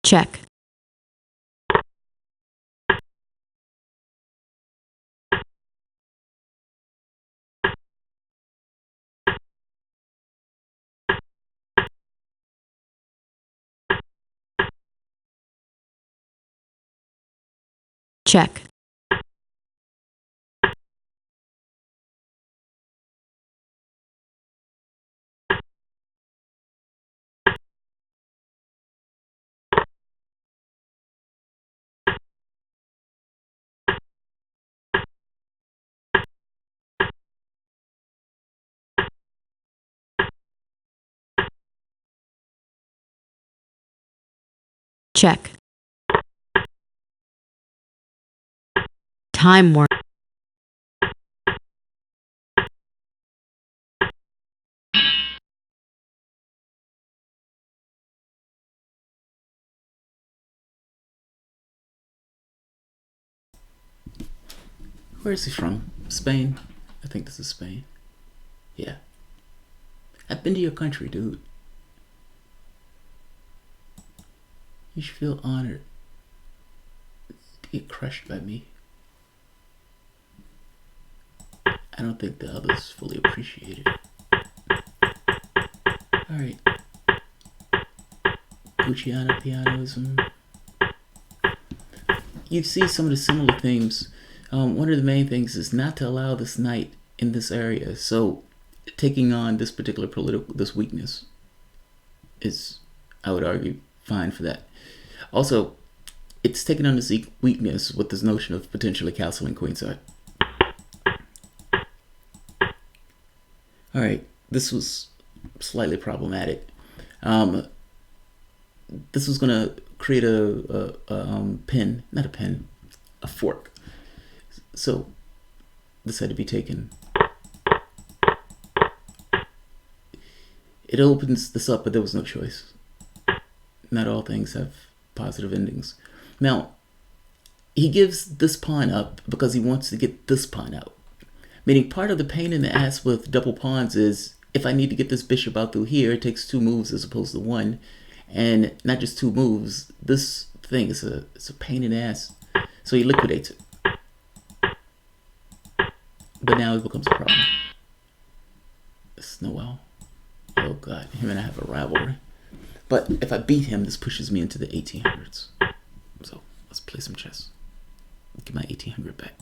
Check. Check. Check. Time warp. Where is he from? Spain? I think this is Spain. Yeah. I've been to your country, dude. You should feel honored to get crushed by me. I don't think the others fully appreciate it. Alright. Gucciana pianism. You see some of the similar themes. One of the main things is not to allow this night in this area. So taking on this particular this weakness is, I would argue, fine for that. Also, it's taking on this weakness with this notion of potentially castling queenside. Alright, this was slightly problematic. This was going to create a pin, not a pin, a fork. So this had to be taken. It opens this up, but there was no choice. Not all things have positive endings. Now, he gives this pawn up because he wants to get this pawn out. Meaning part of the pain in the ass with double pawns is if I need to get this bishop out through here, it takes 2 moves as opposed to 1. And not just 2 moves, this thing is a pain in the ass. So he liquidates it. But now it becomes a problem. It's Noel. Oh god, him and I have a rivalry. But if I beat him, this pushes me into the 1800s. So let's play some chess. Get my 1800 back.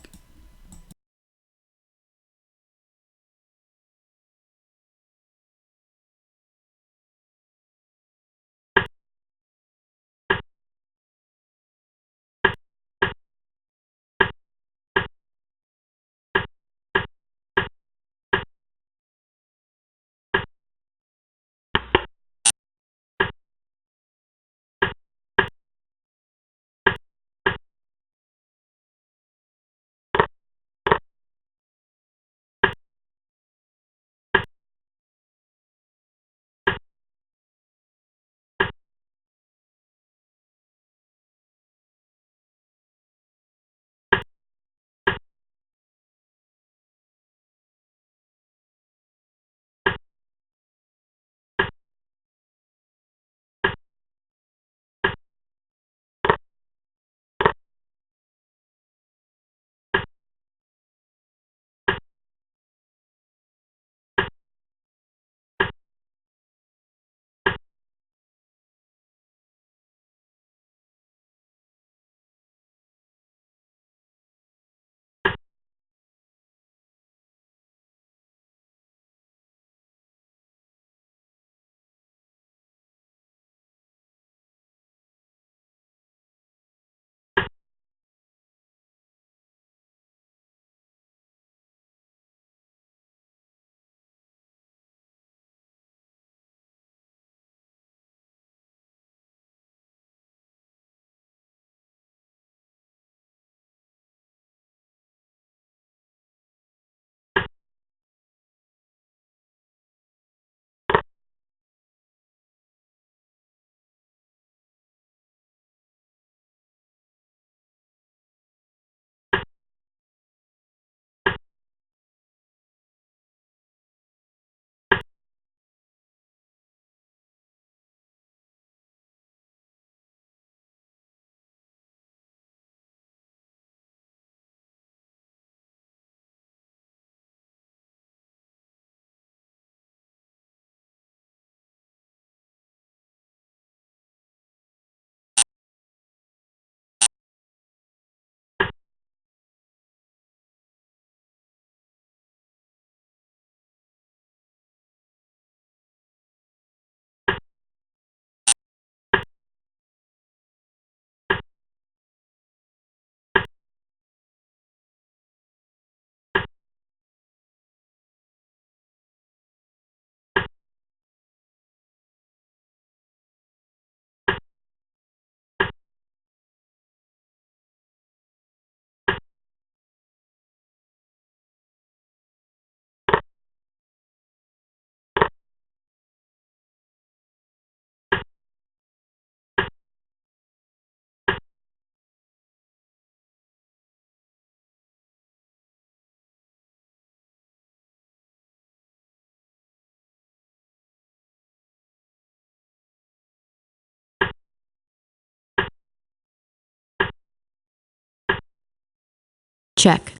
Check.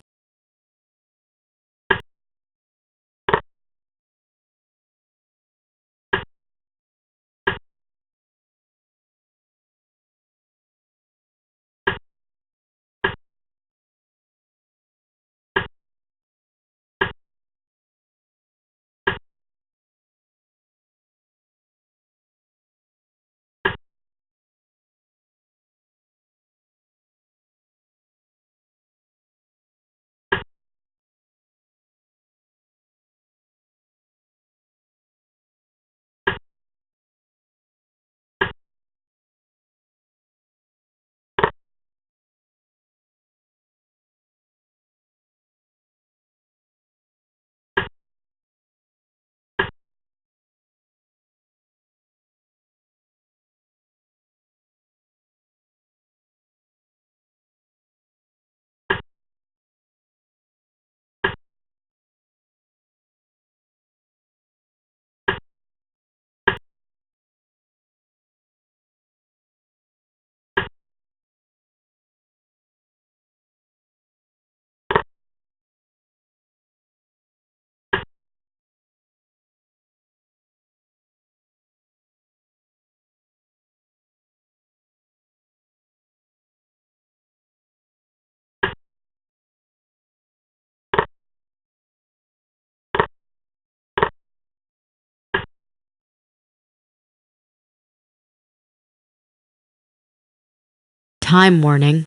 Time warning.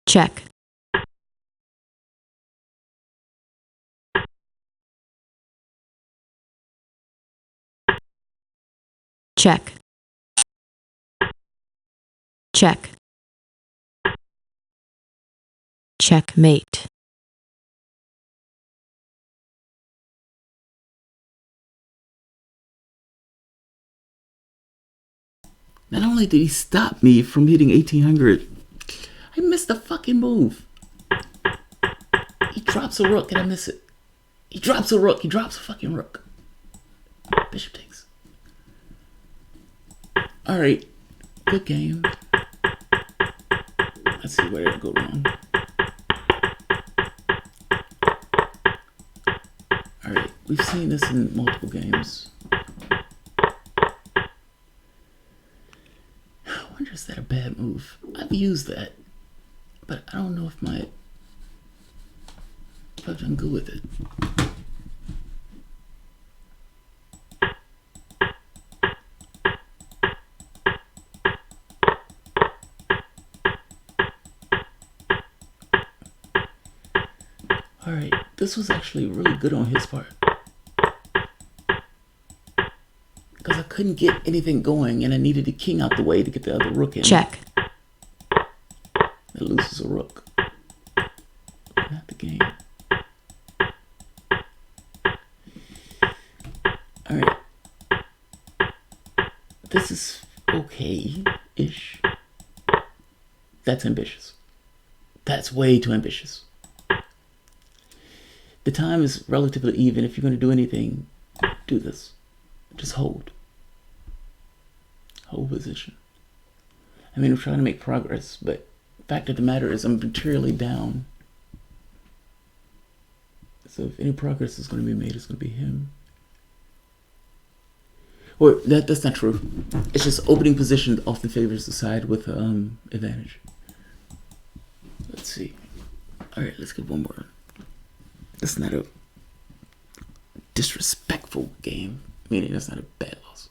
Check. Check. Check. Checkmate. Not only did he stop me from hitting 1800, I missed the fucking move. He drops a rook and I miss it. He drops a rook. He drops a fucking rook. Bishop takes. Alright. Good game. Let's see where it go wrong. Alright. We've seen this in multiple games. I wonder, is that a bad move? I've used that. But I don't know if I've done good with it. Alright, this was actually really good on his part. Because I couldn't get anything going and I needed the king out the way to get the other rook in. Check. It loses a rook. Not the game. Alright. This is okay-ish. That's ambitious. That's way too ambitious. The time is relatively even. If you're going to do anything, do this. Just hold. Hold position. I mean, I'm trying to make progress, but the fact of the matter is I'm materially down. So if any progress is going to be made, it's going to be him. Or that's not true. It's just opening position often favors the side with advantage. Let's see. Alright, let's get one more. That's not a disrespectful game, meaning that's not a bad loss.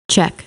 check,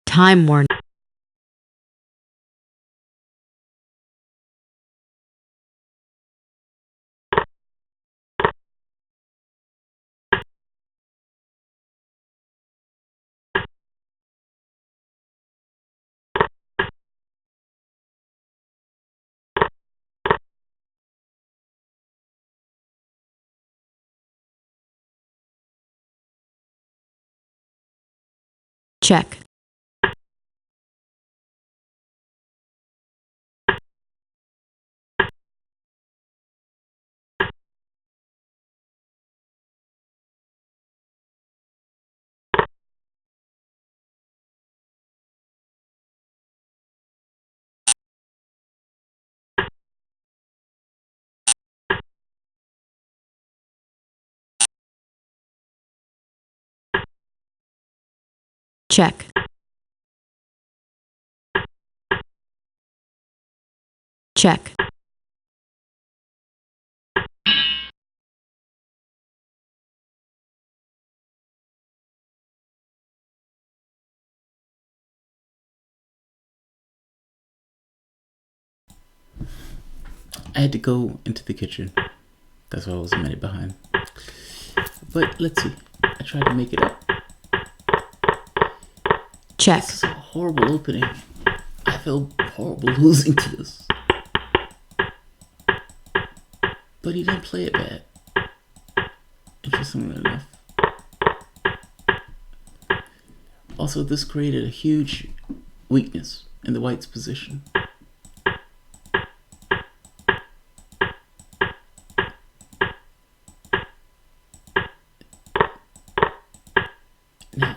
time warning, check, check, check, I had to go into the kitchen. That's why I was a minute behind. But let's see. I tried to make it up. Check. This is a horrible opening. I feel horrible losing to this. But he didn't play it bad. Interestingly enough. Also, this created a huge weakness in the whites' position. Now,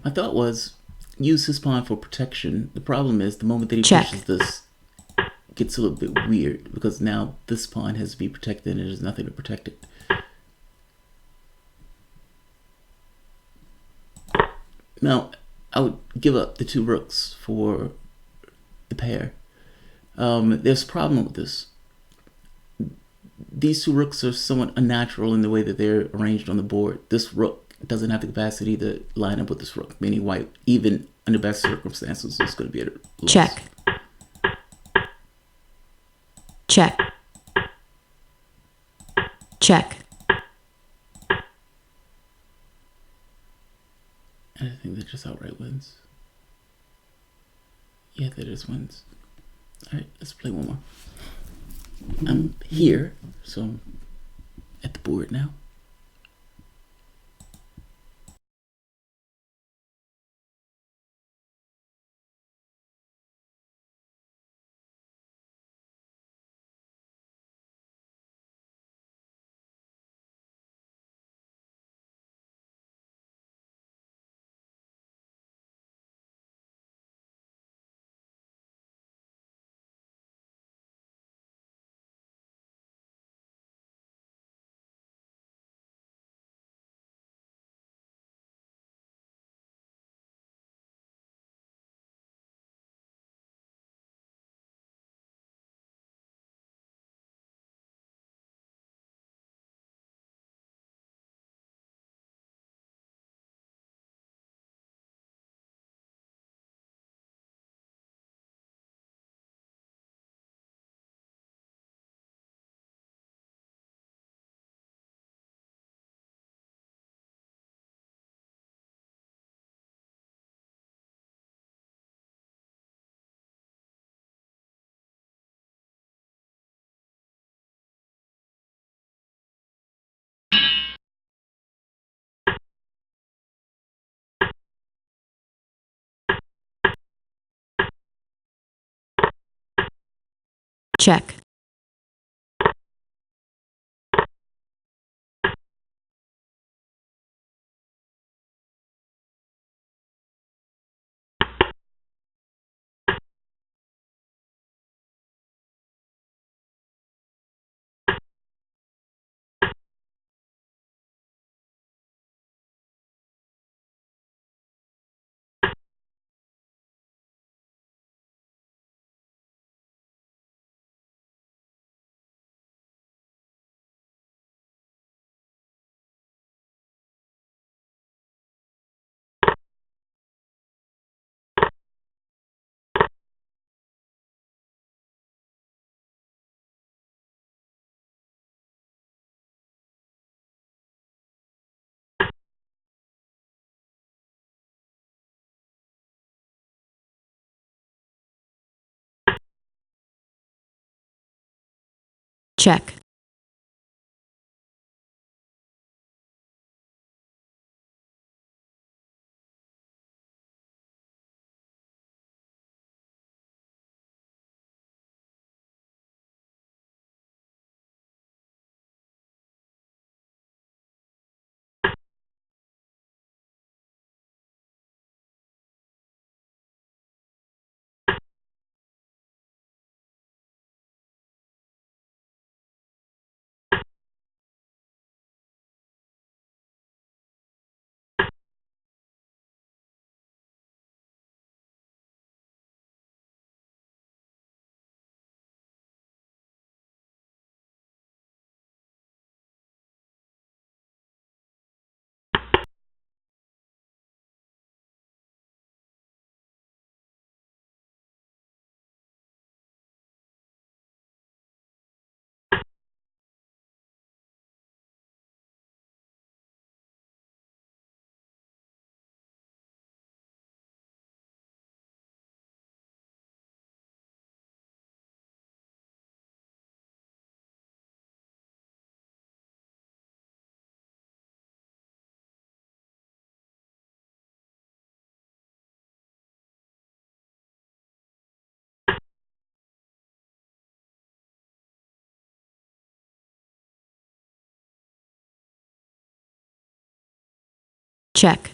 my thought was use his pawn for protection. The problem is the moment that he Check. pushes this, it gets a little bit weird because now this pawn has to be protected and there's nothing to protect it. Now, I would give up the 2 rooks for the pair. There's a problem with this. These 2 rooks are somewhat unnatural in the way that they're arranged on the board. This rook doesn't have the capacity to line up with this rook, meaning white, even under best circumstances, is going to be at a loss. Check. Check. Check. And I think that just outright wins. Yeah, that just wins. Alright, let's play one more. I'm here, so I'm at the board now. Check. Check. check,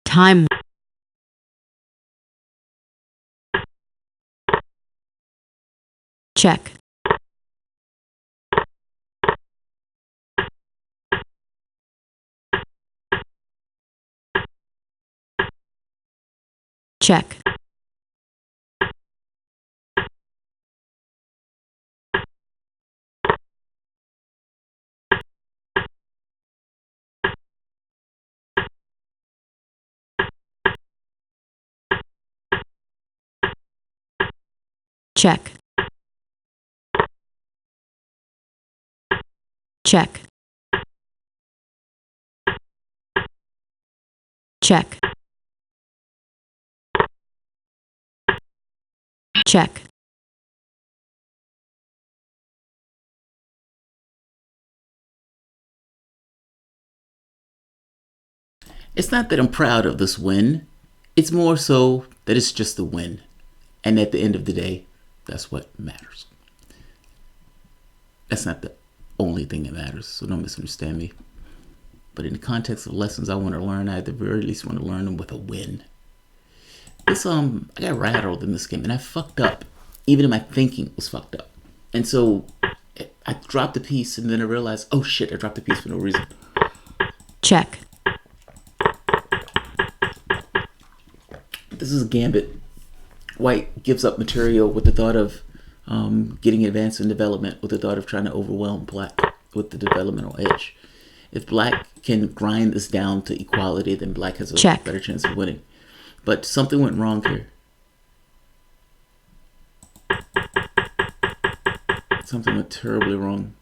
time, check, check, check, check, check, check, It's not that I'm proud of this win. It's more so that it's just a win. And at the end of the day, that's what matters. That's not the only thing that matters, so don't misunderstand me. But in the context of lessons I want to learn, I at the very least want to learn them with a win. This I got rattled in this game, and I fucked up. Even in my thinking was fucked up. And so I dropped a piece, and then I realized, oh shit, I dropped a piece for no reason. check, This is a gambit. White gives up material with the thought of getting advanced in development, with the thought of trying to overwhelm black with the developmental edge. If black can grind this down to equality, then black has a Check. better chance of winning. But something went wrong here. Something went terribly wrong.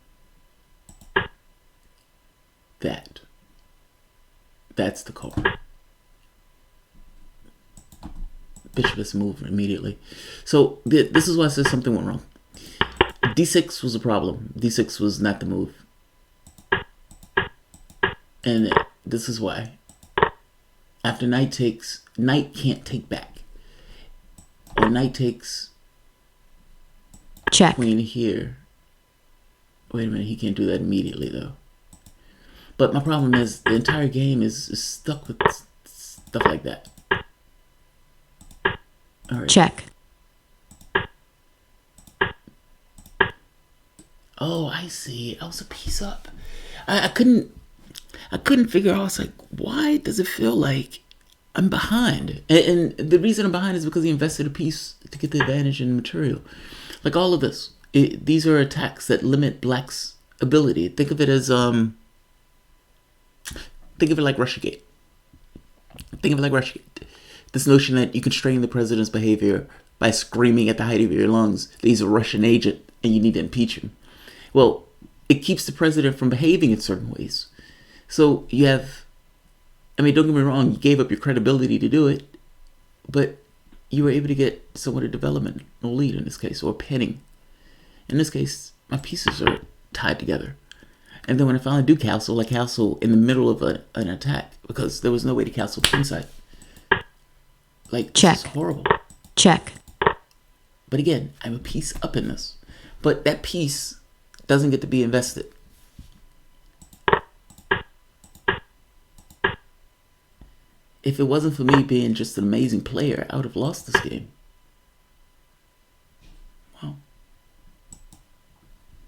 That's the call. Bishop is moved immediately. So this is why I said something went wrong. D6 was a problem. D6 was not the move. And this is why After knight takes, knight can't take back. Or knight takes check, queen here. Wait a minute, he can't do that immediately though. But my problem is the entire game is stuck with stuff like that. All right. check, Oh, I see. I was a piece up. I couldn't figure out. I was like, why does it feel like I'm behind? And the reason I'm behind is because he invested a piece to get the advantage in material. Like all of this, these are attacks that limit Black's ability. Think of it as think of it like Russiagate. Think of it like Russiagate. This notion that you constrain the president's behavior by screaming at the height of your lungs that he's a Russian agent and you need to impeach him. Well, it keeps the president from behaving in certain ways. So you have, I mean, don't get me wrong, you gave up your credibility to do it, but you were able to get somewhat a developmental lead in this case, or pinning. In this case, my pieces are tied together. And then when I finally do castle, I castle in the middle of an attack because there was no way to castle inside. Like, check, this is horrible. check, But again, I'm a piece up in this. But that piece doesn't get to be invested. If it wasn't for me being just an amazing player, I would have lost this game. Wow.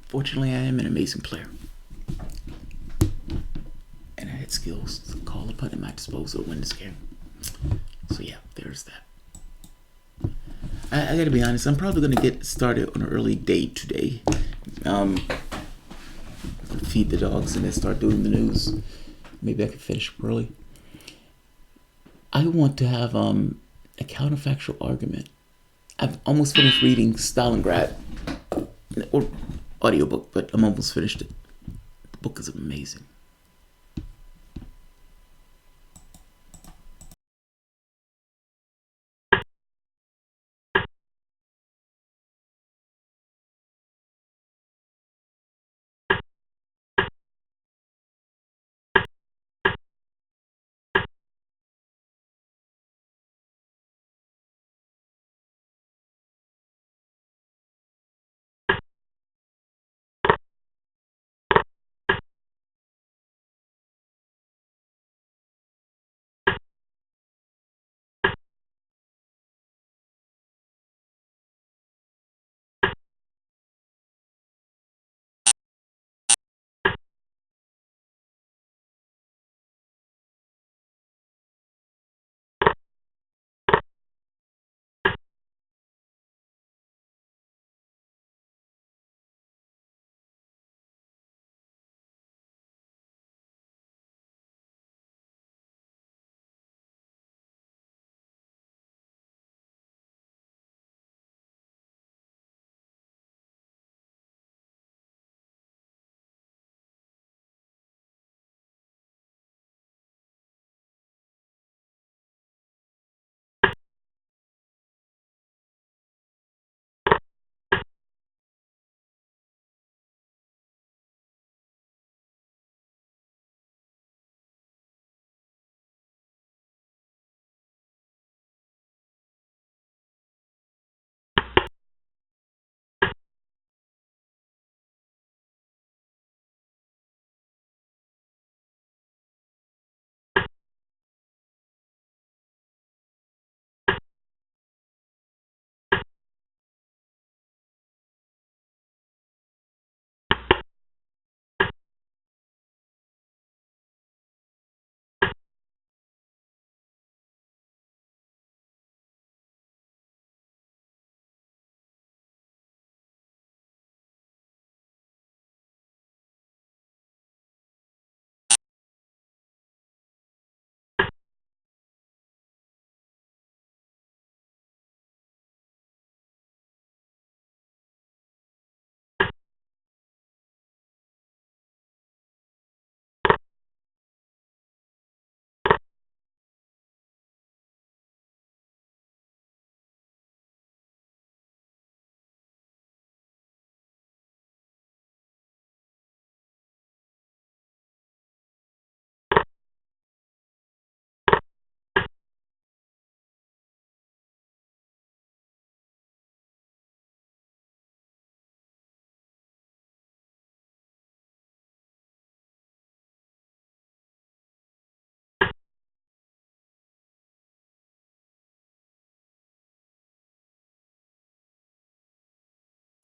Fortunately, I am an amazing player. And I had skills to call upon at my disposal to win this game. So yeah, there's that. I gotta be honest, I'm probably gonna get started on an early day today. Feed the dogs and then start doing the news. Maybe I can finish early. I want to have a counterfactual argument. I've almost finished reading Stalingrad, or audiobook, but I'm almost finished it. The book is amazing.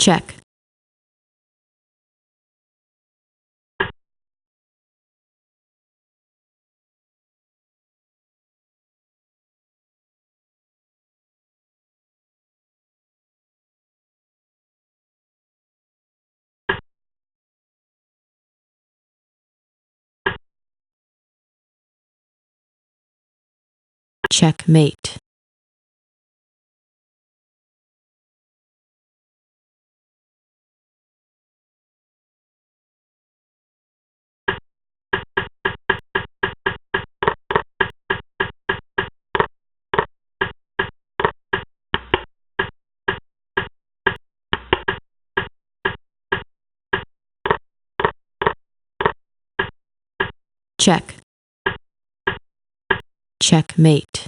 Check. Checkmate. Check. Checkmate.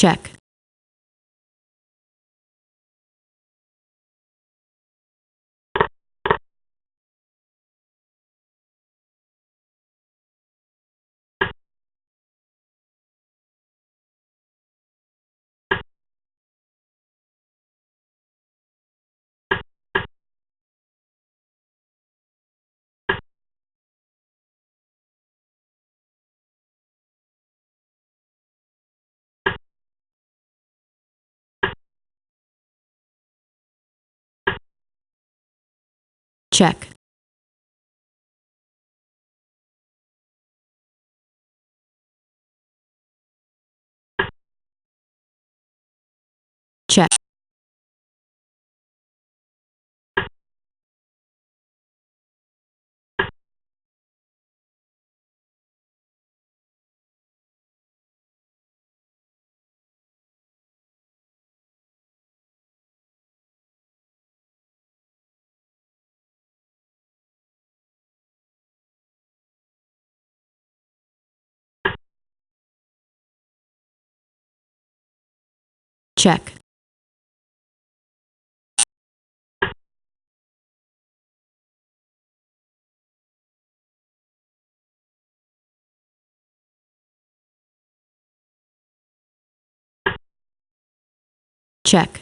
Check. Check. Check. Check. Check.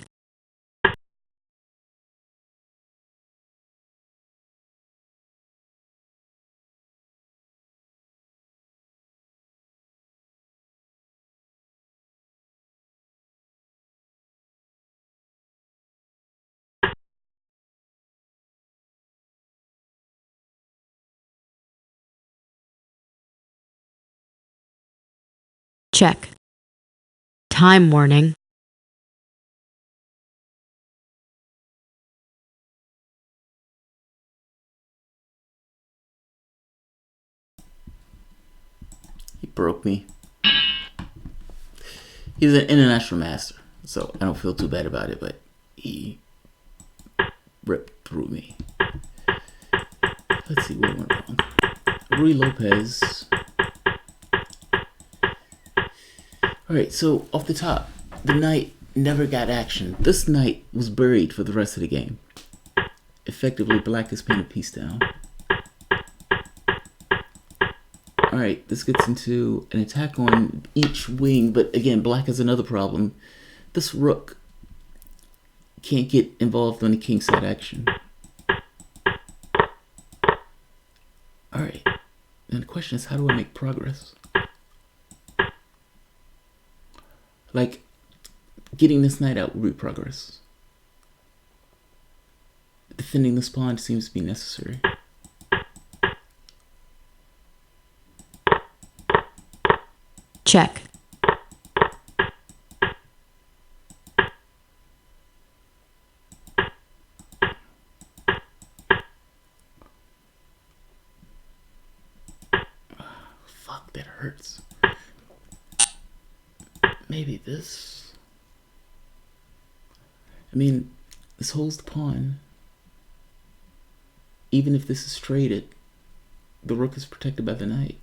Check. Time warning. He broke me. He's an international master, so I don't feel too bad about it, but he ripped through me. Let's see what went wrong. Rui Lopez. Alright, so off the top, the knight never got action. This knight was buried for the rest of the game. Effectively, black has pinned a piece down. Alright, this gets into an attack on each wing, but again, black has another problem. This rook can't get involved on the kingside action. Alright, and the question is, how do I make progress? Like, getting this knight out would be progress. Defending this pawn seems to be necessary. Check. Fuck, that hurts. Maybe this. I mean, this holds the pawn. Even if this is traded, the rook is protected by the knight.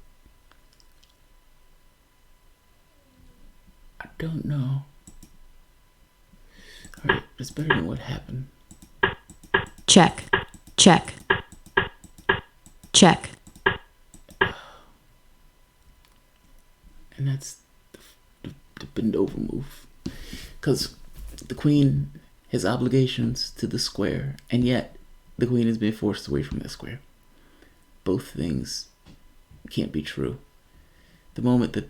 I don't know. Alright, it's better than what happened. Check. Check. Check. And that's the bend over move. Because the queen has obligations to the square, and yet the queen has been forced away from that square. Both things can't be true. The moment that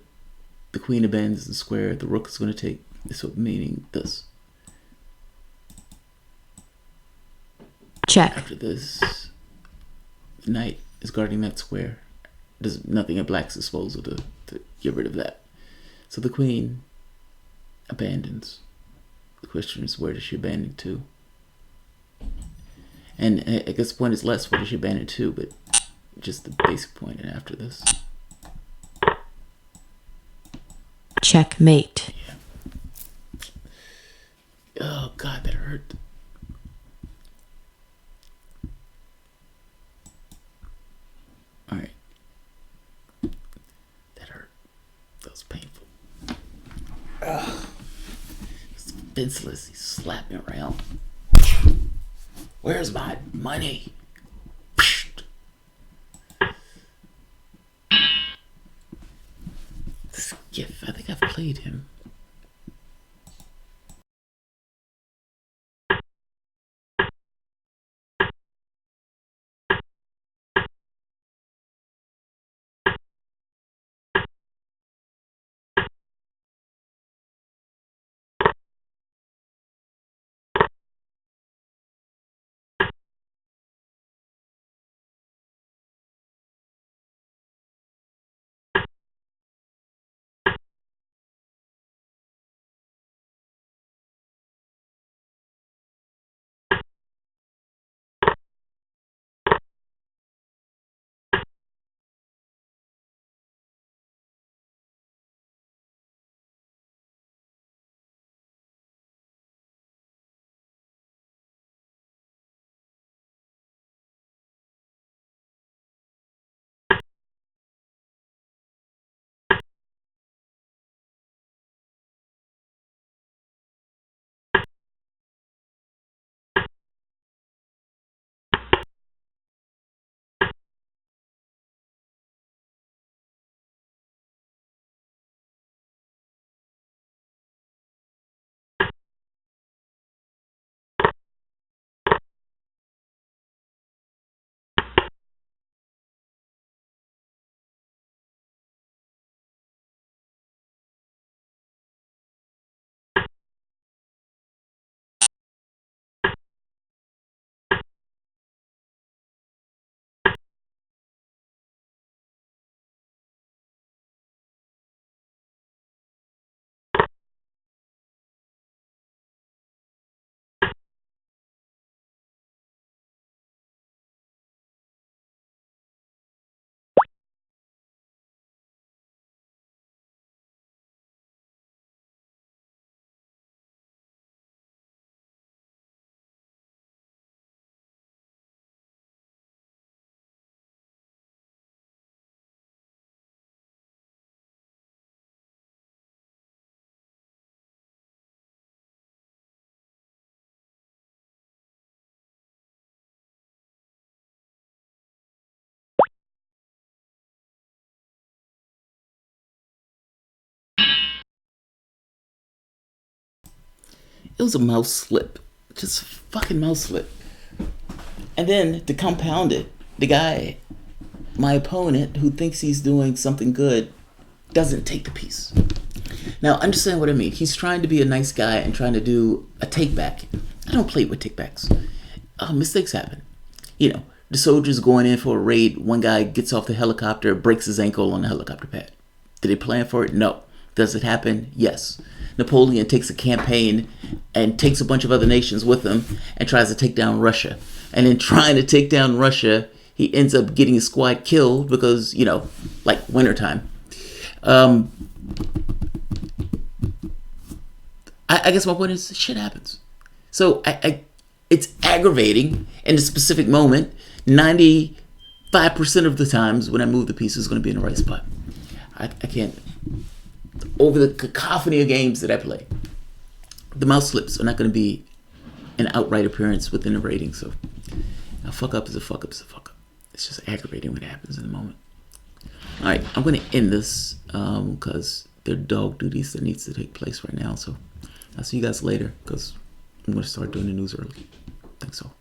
the queen abandons the square, the rook is going to take this, meaning this. Check. After this, the knight is guarding that square. There's nothing at black's disposal to get rid of that. So the queen abandons. The question is, where does she abandon to? And I guess the point is less where does she abandon to, but just the basic point. And after this, Checkmate. yeah. Oh God, that hurt. All right, that hurt. That was painful. He's defenseless. He's slapping around. Where's my money? Skiff. I think I've played him. It was a mouse slip. Just fucking mouse slip. And then to compound it, the guy, my opponent, who thinks he's doing something good, doesn't take the piece. Now, understand what I mean. He's trying to be a nice guy and trying to do a take back. I don't play with take backs. Mistakes happen. You know, the soldiers going in for a raid, one guy gets off the helicopter, breaks his ankle on the helicopter pad. Did they plan for it? No. Does it happen? Yes. Napoleon takes a campaign and takes a bunch of other nations with him and tries to take down Russia. And in trying to take down Russia, he ends up getting his squad killed because, you know, like wintertime. I guess my point is shit happens. So it's aggravating in a specific moment. 95% of the times when I move the piece is going to be in the right spot. I can't. Over the cacophony of games that I play, the mouse slips are not going to be an outright appearance within the rating. So a fuck up is a fuck up is a fuck up. It's just aggravating when it happens in the moment. All right, I'm going to end this because there are dog duties that needs to take place right now. So I'll see you guys later because I'm going to start doing the news early. Thanks all.